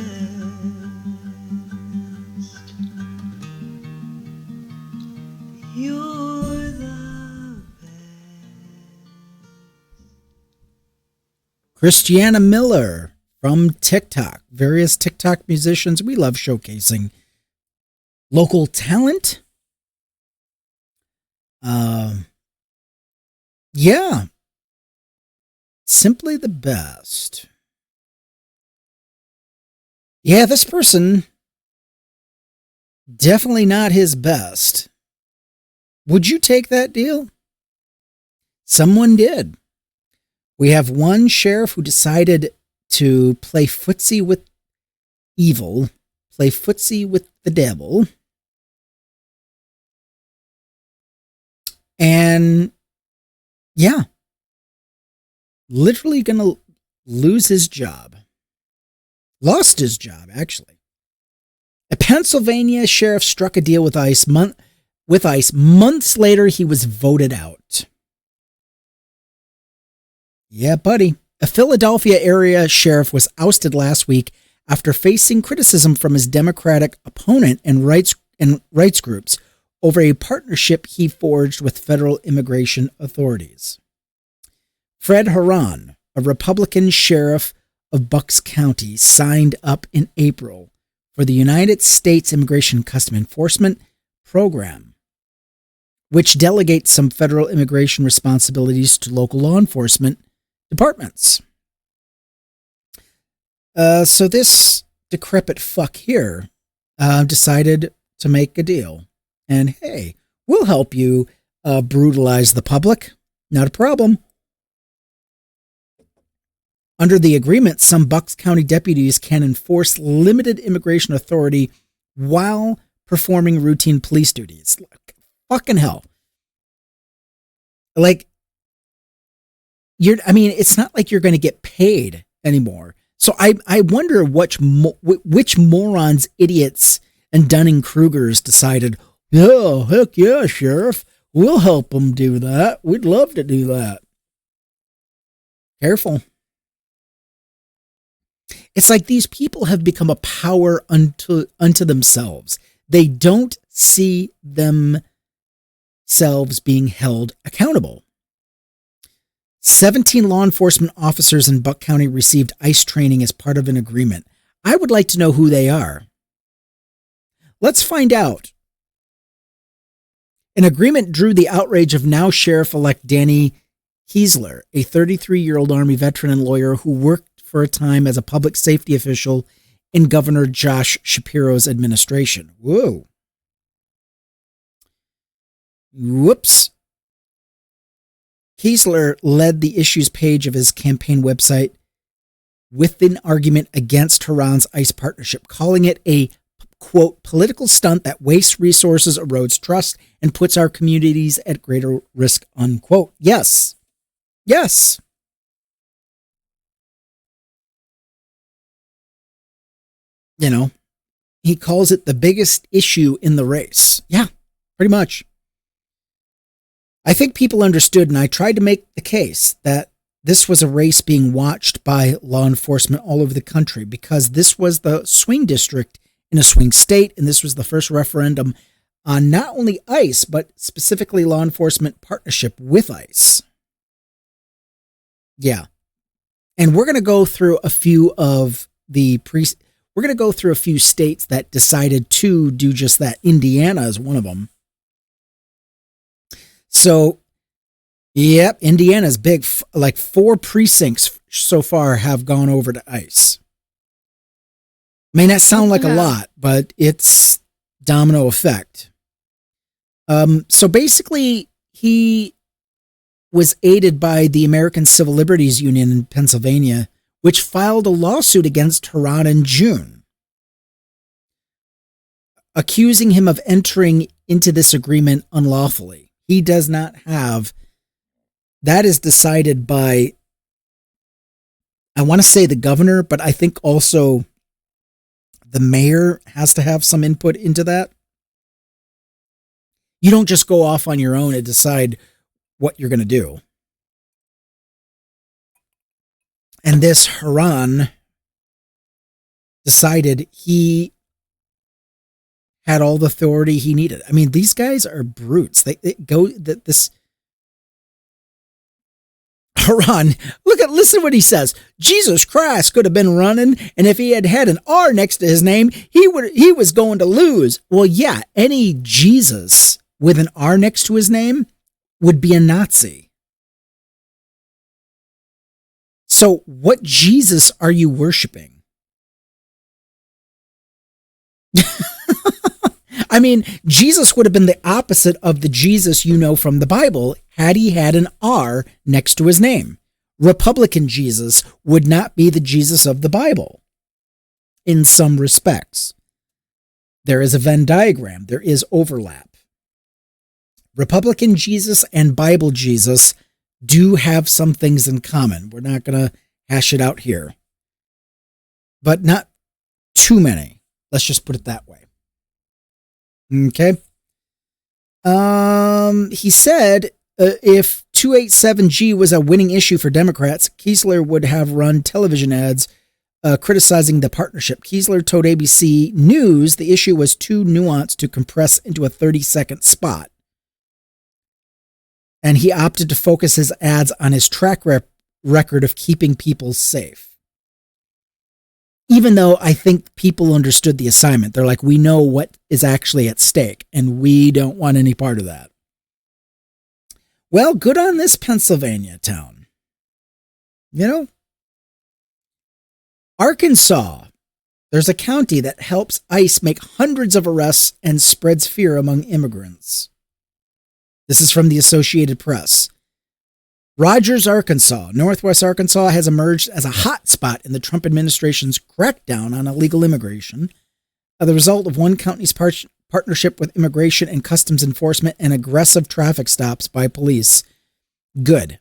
You're the best. Christiana Miller from TikTok. Various TikTok musicians. We love showcasing local talent. Yeah. Simply the best. Yeah, this person, definitely not his best. Would you take that deal? Someone did. We have one sheriff who decided to play footsie with evil, play footsie with the devil, and yeah, literally going to lose his job. Lost his job, actually. A Pennsylvania sheriff struck a deal with ICE. Months later, he was voted out. Yeah, buddy. A Philadelphia area sheriff was ousted last week after facing criticism from his Democratic opponent and rights groups over a partnership he forged with federal immigration authorities. Fred Haran, a Republican sheriff of Bucks County, signed up in April for the United States Immigration Custom Enforcement Program, which delegates some federal immigration responsibilities to local law enforcement departments. So this decrepit fuck here decided to make a deal. And hey, we'll help you brutalize the public. Not a problem. Under the agreement, some Bucks County deputies can enforce limited immigration authority while performing routine police duties. Fucking hell. Like, it's not like you're going to get paid anymore. So I wonder which morons, idiots, and Dunning-Krugers decided, oh, heck yeah, Sheriff, we'll help them do that. We'd love to do that. Careful. It's like these people have become a power unto themselves. They don't see themselves being held accountable. 17 law enforcement officers in Buck County received ICE training as part of an agreement. I would like to know who they are. Let's find out. An agreement drew the outrage of now Sheriff-elect Danny Kiesler, a 33-year-old Army veteran and lawyer who worked for a time as a public safety official in Governor Josh Shapiro's administration. Whoa. Whoops. Kiesler led the issues page of his campaign website with an argument against Haran's ICE partnership, calling it a, quote, political stunt that wastes resources, erodes trust, and puts our communities at greater risk, unquote. Yes. Yes. You know, he calls it the biggest issue in the race. Yeah, pretty much. I think people understood, and I tried to make the case that this was a race being watched by law enforcement all over the country because this was the swing district in a swing state, and this was the first referendum on not only ICE, but specifically law enforcement partnership with ICE. Yeah. And we're going to go through a few of we're going to go through a few states that decided to do just that. Indiana is one of them. So, yep, Indiana's big. Like 4 precincts so far have gone over to ICE. May not sound like a lot, but it's domino effect. So basically, he was aided by the American Civil Liberties Union in Pennsylvania, which filed a lawsuit against Haran in June, accusing him of entering into this agreement unlawfully. He does not have. That is decided by, I want to say the governor, but I think also the mayor has to have some input into that. You don't just go off on your own and decide what you're going to do. And this Haran decided he had all the authority he needed. I mean, these guys are brutes. This Haran, listen to what he says. Jesus Christ could have been running, and if he had had an R next to his name, he was going to lose. Well, yeah, any Jesus with an R next to his name would be a Nazi. So what Jesus are you worshiping? I mean, Jesus would have been the opposite of the Jesus you know from the Bible had he had an R next to his name. Republican Jesus would not be the Jesus of the Bible in some respects. There is a Venn diagram. There is overlap. Republican Jesus and Bible Jesus do have some things in common. We're not going to hash it out here, but not too many. Let's just put it that way. Okay. He said if 287G was a winning issue for Democrats, Kiesler would have run television ads criticizing the partnership. Kiesler told ABC News the issue was too nuanced to compress into a 30-second spot. And he opted to focus his ads on his track record of keeping people safe. Even though I think people understood the assignment. They're like, we know what is actually at stake, and we don't want any part of that. Well, good on this Pennsylvania town. You know? Arkansas. There's a county that helps ICE make hundreds of arrests and spreads fear among immigrants. This is from the Associated Press. Rogers, Arkansas, Northwest Arkansas has emerged as a hot spot in the Trump administration's crackdown on illegal immigration, the result of one county's partnership with Immigration and Customs Enforcement and aggressive traffic stops by police. Good.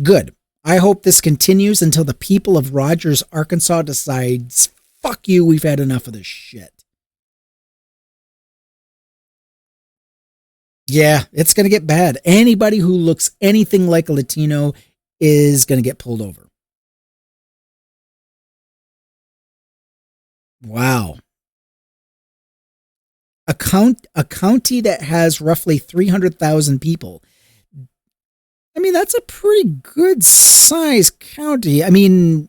Good. I hope this continues until the people of Rogers, Arkansas decides, fuck you, we've had enough of this shit. Yeah, it's going to get bad. Anybody who looks anything like a Latino is going to get pulled over. Wow. A county that has roughly 300,000 people. I mean, that's a pretty good size county. I mean,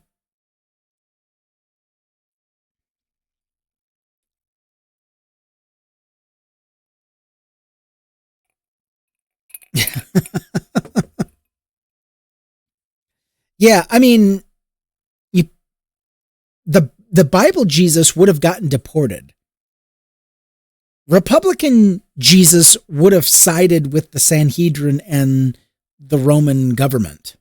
yeah, I mean, the Bible Jesus would have gotten deported. Republican Jesus would have sided with the Sanhedrin and the Roman government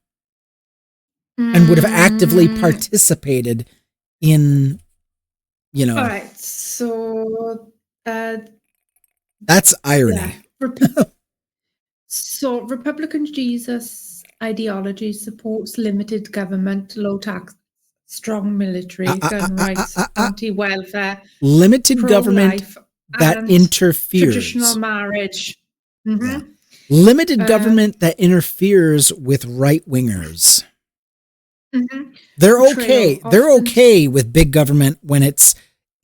and would have actively participated in, you know. All right, so that's irony. Yeah. So Republican Jesus ideology supports limited government, low tax, strong military, gun rights, anti-welfare, limited government that interferes. Traditional marriage. Mm-hmm. Yeah. Limited government that interferes with right-wingers. Mm-hmm. They're okay. They're okay with big government when it's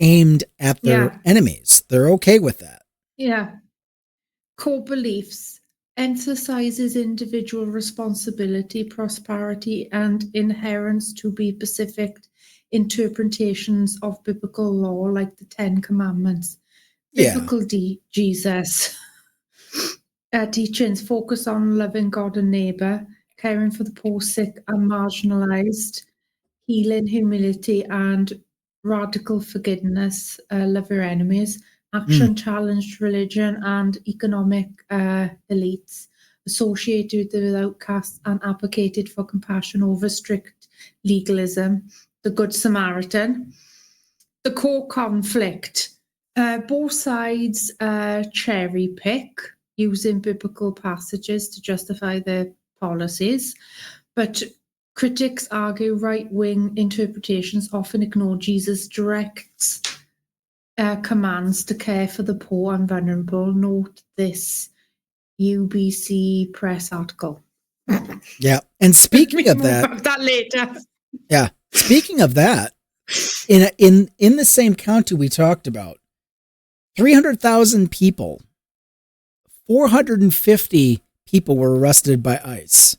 aimed at their enemies. They're okay with that. Yeah. Core beliefs emphasizes individual responsibility, prosperity, and inherence to be specific interpretations of biblical law, like the Ten Commandments. Yeah. Biblical Jesus teachings focus on loving God and neighbor, caring for the poor, sick, and marginalized, healing, humility, and radical forgiveness, love your enemies. Action challenged religion and economic elites, associated with outcasts and advocated for compassion over strict legalism. The Good Samaritan. The core conflict. Both sides cherry pick using biblical passages to justify their policies, but critics argue right-wing interpretations often ignore Jesus' direct commands to care for the poor and vulnerable. Note this UBC press article. Yeah. And speaking of that later. yeah, speaking of that, in the same county we talked about, 300,000 people, 450 people were arrested by ICE.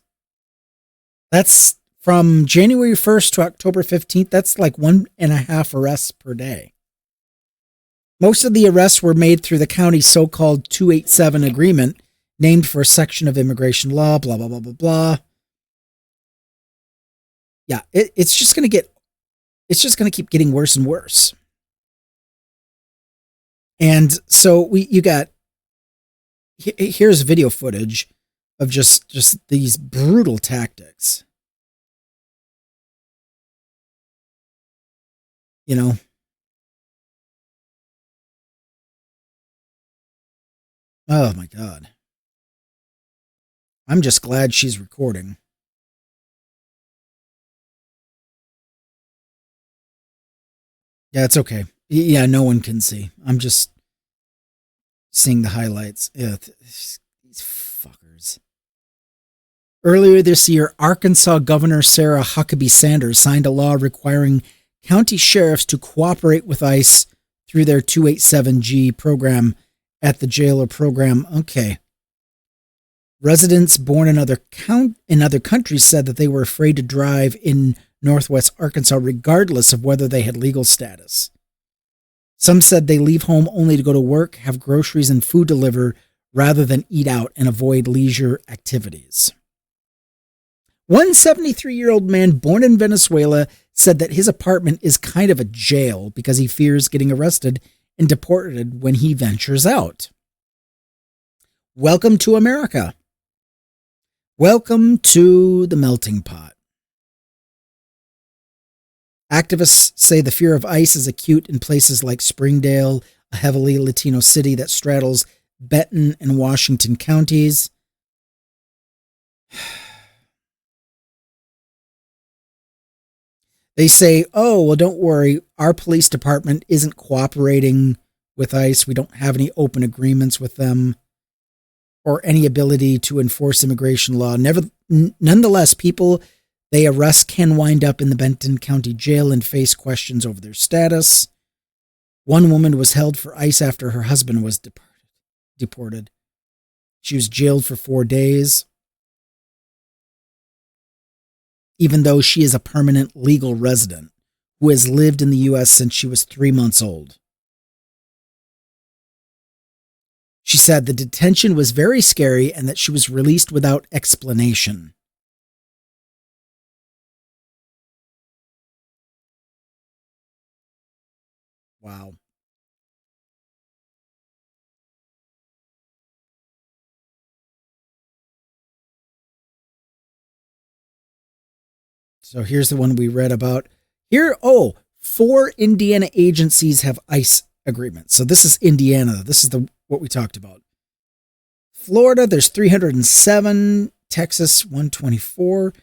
That's from January 1st to October 15th. That's like 1.5 arrests per day. Most of the arrests were made through the county's so-called 287 agreement, named for a section of immigration law, blah, blah, blah, blah, blah. Yeah, it's just going to keep getting worse and worse. And so here's video footage of just these brutal tactics. You know, oh my God. I'm just glad she's recording. Yeah, it's okay. Yeah, no one can see. I'm just seeing the highlights. Yeah, these fuckers. Earlier this year, Arkansas Governor Sarah Huckabee Sanders signed a law requiring county sheriffs to cooperate with ICE through their 287G program at the jail or program. Okay. Residents born in other countries said that they were afraid to drive in Northwest Arkansas regardless of whether they had legal status. Some said they leave home only to go to work, have groceries and food delivered rather than eat out and avoid leisure activities. One 73-year-old man born in Venezuela said that his apartment is kind of a jail because he fears getting arrested and deported when he ventures out. Welcome to America. Welcome to the melting pot. Activists say the fear of ICE is acute in places like Springdale, a heavily Latino city that straddles Benton and Washington counties. They say, oh, well, don't worry. Our police department isn't cooperating with ICE. We don't have any open agreements with them or any ability to enforce immigration law. Nonetheless, people they arrest can wind up in the Benton County Jail and face questions over their status. One woman was held for ICE after her husband was deported. She was jailed for 4 days. Even though she is a permanent legal resident who has lived in the U.S. since she was 3 months old. She said the detention was very scary and that she was released without explanation. Wow. So here's the one we read about. Here, 4 Indiana agencies have ICE agreements. So this is Indiana. This is what we talked about. Florida, there's 307. Texas, 124.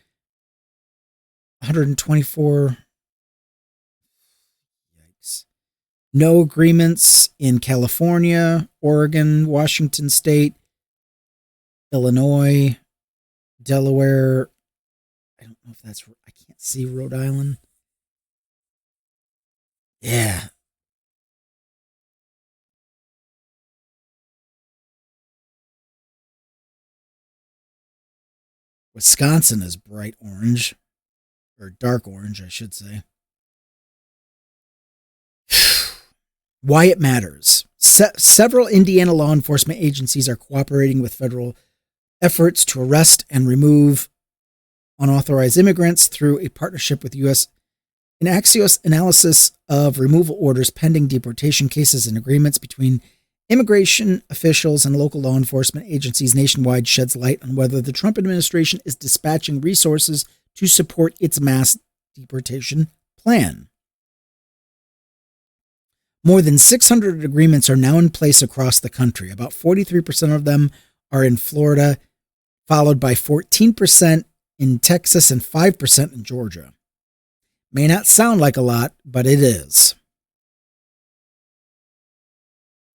124. Yikes. No agreements in California, Oregon, Washington State, Illinois, Delaware. I don't know if that's, I can't see Rhode Island. Yeah. Wisconsin is bright orange, or dark orange, I should say. Why it matters. Several Indiana law enforcement agencies are cooperating with federal efforts to arrest and remove unauthorized immigrants through a partnership with U.S. An Axios analysis of removal orders pending deportation cases and agreements between immigration officials and local law enforcement agencies nationwide sheds light on whether the Trump administration is dispatching resources to support its mass deportation plan. More than 600 agreements are now in place across the country. About 43% of them are in Florida, followed by 14% in Texas and 5% in Georgia. May not sound like a lot, but it is.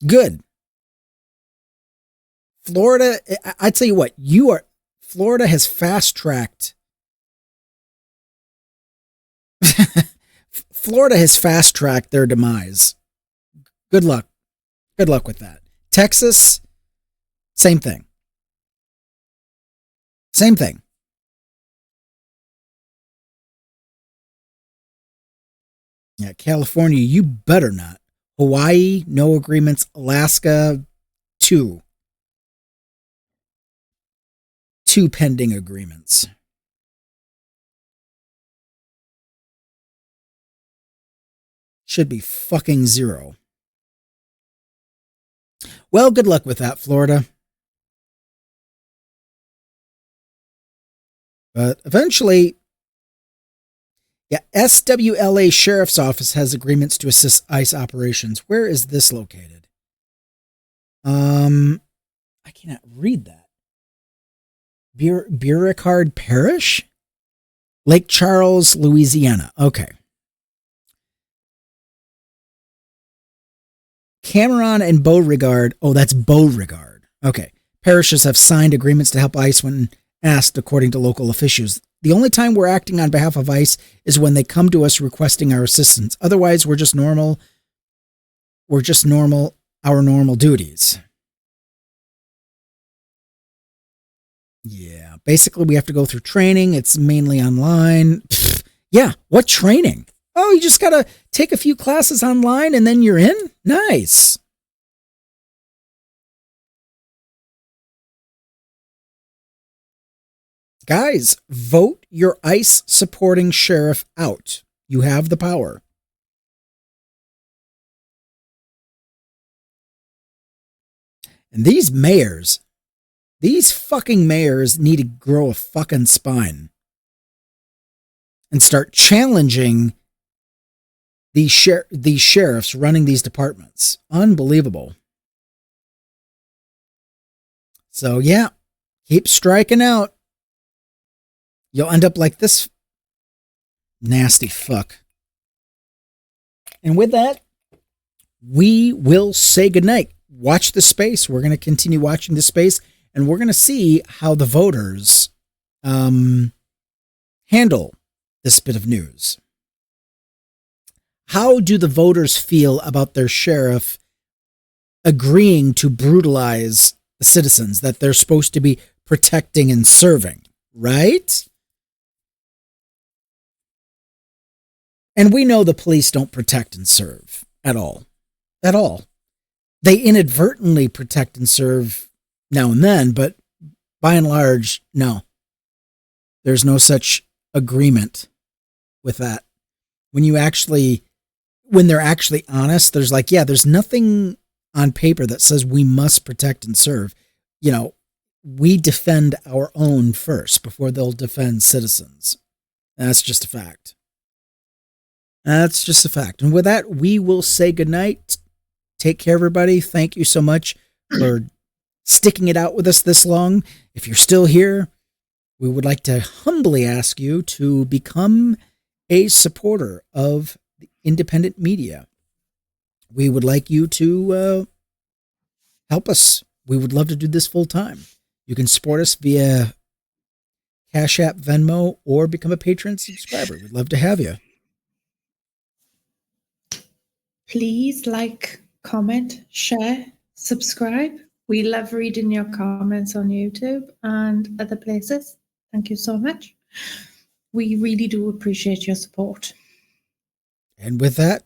Good. Florida, I tell you what, Florida has fast-tracked. Florida has fast-tracked their demise. Good luck. Good luck with that. Texas, same thing. Same thing. Yeah, California, you better not. Hawaii, no agreements. Alaska, 2. 2 pending agreements. Should be fucking 0. Well, good luck with that, Florida. But eventually, yeah, SWLA Sheriff's Office has agreements to assist ICE operations. Where is this located? I cannot read that. Beauregard Parish? Lake Charles, Louisiana. Okay. Cameron and Beauregard. Oh, that's Beauregard. Okay. Parishes have signed agreements to help ICE when asked, according to local officials. The only time we're acting on behalf of ICE is when they come to us requesting our assistance. Otherwise, we're just normal. Our normal duties. Yeah, basically we have to go through training. It's mainly online. Pfft, yeah, what training? Oh, you just got to take a few classes online and then you're in? Nice. Guys, vote your ICE supporting sheriff out. You have the power. And these fucking mayors need to grow a fucking spine and start challenging these sheriffs running these departments. Unbelievable. So yeah, keep striking out. You'll end up like this nasty fuck. And with that, we will say goodnight. Watch the space. We're going to continue watching the space, and we're going to see how the voters handle this bit of news. How do the voters feel about their sheriff agreeing to brutalize the citizens that they're supposed to be protecting and serving, right? And we know the police don't protect and serve at all. At all. They inadvertently protect and serve now and then, but by and large, no. There's no such agreement with that. When they're actually honest, there's like, yeah, there's nothing on paper that says we must protect and serve. You know, we defend our own first before they'll defend citizens. That's just a fact. That's just a fact. And with that, we will say goodnight. Take care, everybody. Thank you so much for sticking it out with us this long. If you're still here, we would like to humbly ask you to become a supporter of the independent media. We would like you to help us. We would love to do this full time. You can support us via Cash App, Venmo, or become a Patreon subscriber. We'd love to have you. Please like, comment, share, subscribe. We love reading your comments on YouTube and other places. Thank you so much. We really do appreciate your support. And with that,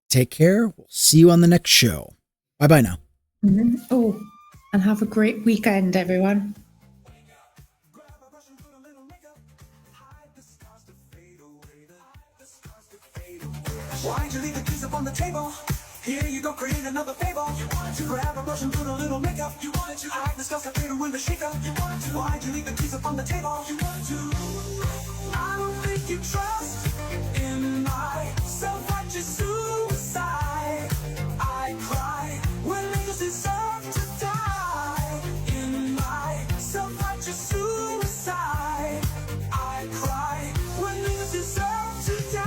take care. We'll see you on the next show. Bye-bye now. Oh, and have a great weekend, everyone. Grab a brush and put a little makeup. Hide the scars to fade away. The scars to fade away. Why'd you leave the keys up on the table? Here you go, create another fable. You wanted to grab a brush and put a little makeup. You wanted to hide the scars to fade away. The shake-up. You wanted to. Why'd you leave the keys up on the table? You wanted to. I don't think you trust in my self-righteous suicide. I cry when angels deserve to die. In my self-righteous suicide, I cry when angels deserve to die.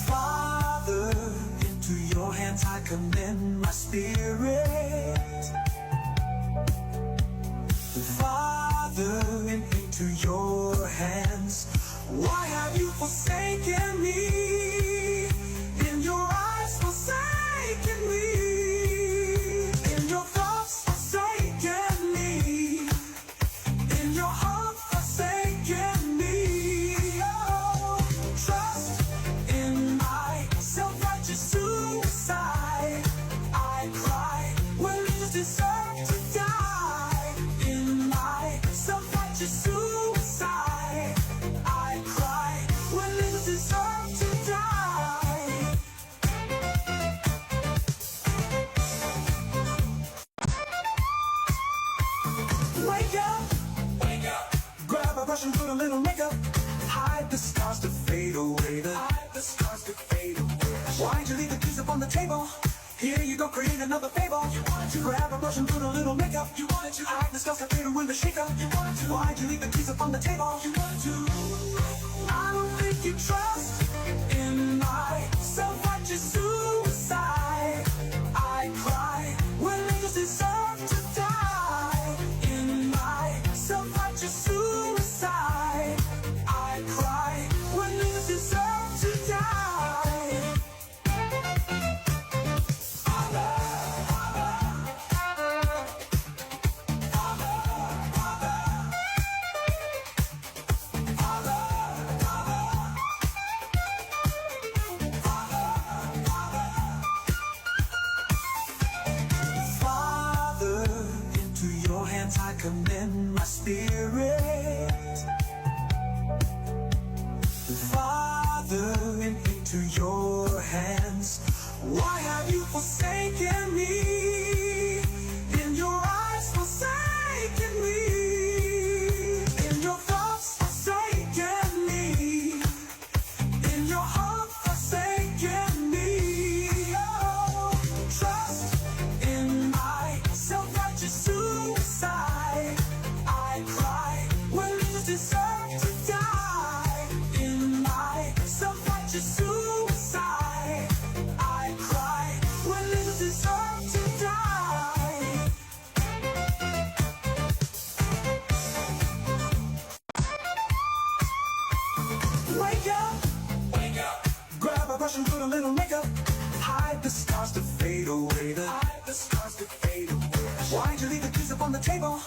Father, into your hands I commend my spirit. Father, into your hands. Why have you forsaken me? In your eyes forsaken me. In your thoughts forsaken me. In your heart forsaken me. Oh, trust in my self-righteous suicide. I cry when angels deserve to die. In my self-righteous suicide, I cry when angels deserve to die. Wake up, grab a brush and put a little makeup. Hide the scars to fade away. Hide the scars to fade away. Why'd you leave the keys up on the table? Here you go, create another fable. You wanted to grab a brush and put a little makeup. You wanted to hide the scars to fade away. The shake-up. You wanted to. Why'd you leave the keys up on the table? You wanted to. I don't think you trust in my self-righteous suicide. I cry when angels deserve to die. In my self-righteous suicide, I cry when angels deserve to die. Father, into your hands I commend my spirit. Father, into your hands. Why have you forsaken me? In your eyes forsaken me. In your thoughts forsaken me. In your heart forsaken me. Oh, trust in my self-righteous suicide. I cry when angels deserve to die. In my self-righteous suicide, I cry when angels deserve to die. Wake up, grab a brush and put a little makeup. Hide the scars to fade away. Hide the scars to fade away. Why'd you leave the keys up on the table?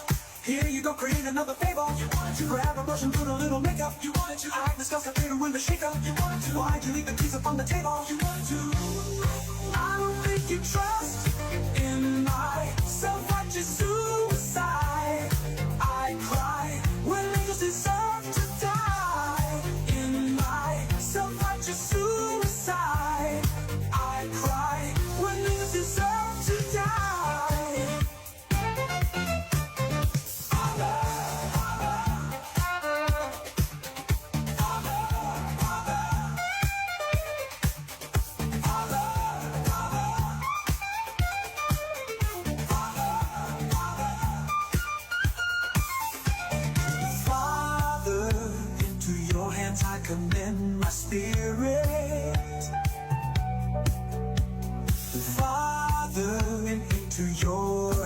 Here you go, create another fable. You wanted to grab a brush and put a little makeup. You wanted to hide the scars to fade away. The shake-up. You wanted to. Why'd you leave the keys up on the table? You wanted to. I don't think you trust in my self-righteous suicide. I cry when angels deserve to die. In my self-righteous suicide, I cry when angels deserve to die. Father, into your hands I commend my spirit. Father, into your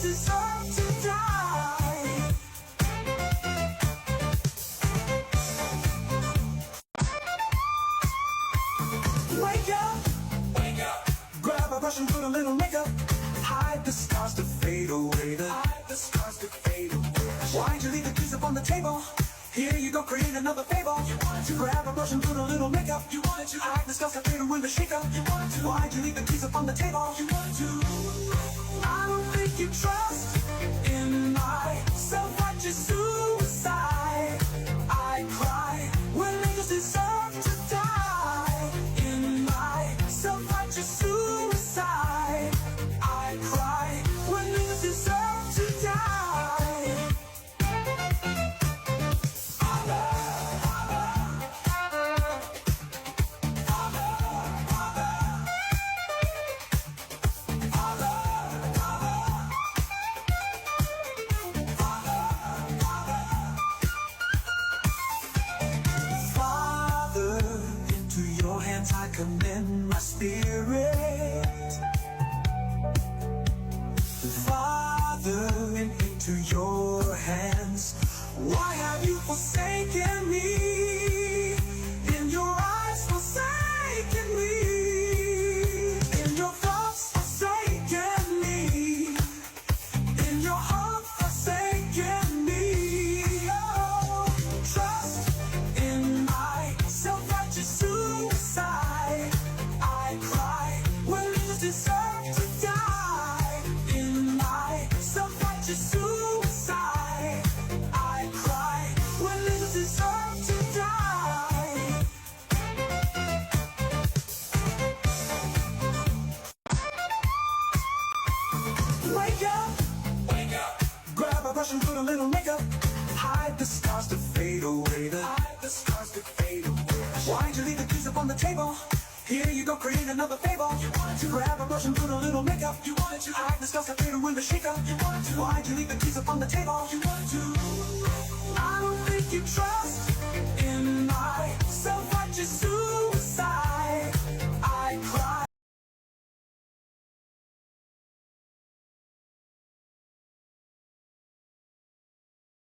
deserve to die. Wake up, grab a brush and put a little makeup. Hide the scars to fade away. Hide the scars to fade away. Why'd you leave the keys up on the table? Here you go, create another fable. You wanted to grab a brush and put a little makeup. You wanted to hide the scars to fade away the shake-up. You wanted to. Why'd you leave the keys up on the table? You wanted to. I don't think you trust in my self-righteous suicide. I cry when niggas deserve to die. In my self-righteous suicide, I cry when niggas deserve to die. Father, into your hands I commend my spirit. Father, into your hands, why have you forsaken me? In your eyes forsaken me. In your thoughts forsaken me. In your heart forsaken me. Oh, trust in my self-righteous suicide. I cry when others deserve to die. In my self-righteous suicide, I cry when others deserve to die. Wake up, grab a brush and put a little makeup. Hide the scars to fade away. Hide the scars to fade away. Why'd you leave the keys up on the table? Here you go, create another fable. You wanted to grab a brush and put a little makeup. You wanted to hide the scars to fade away the shake-up. You wanted to. Why'd you leave the keys up on the table? You wanted to. I don't think you trust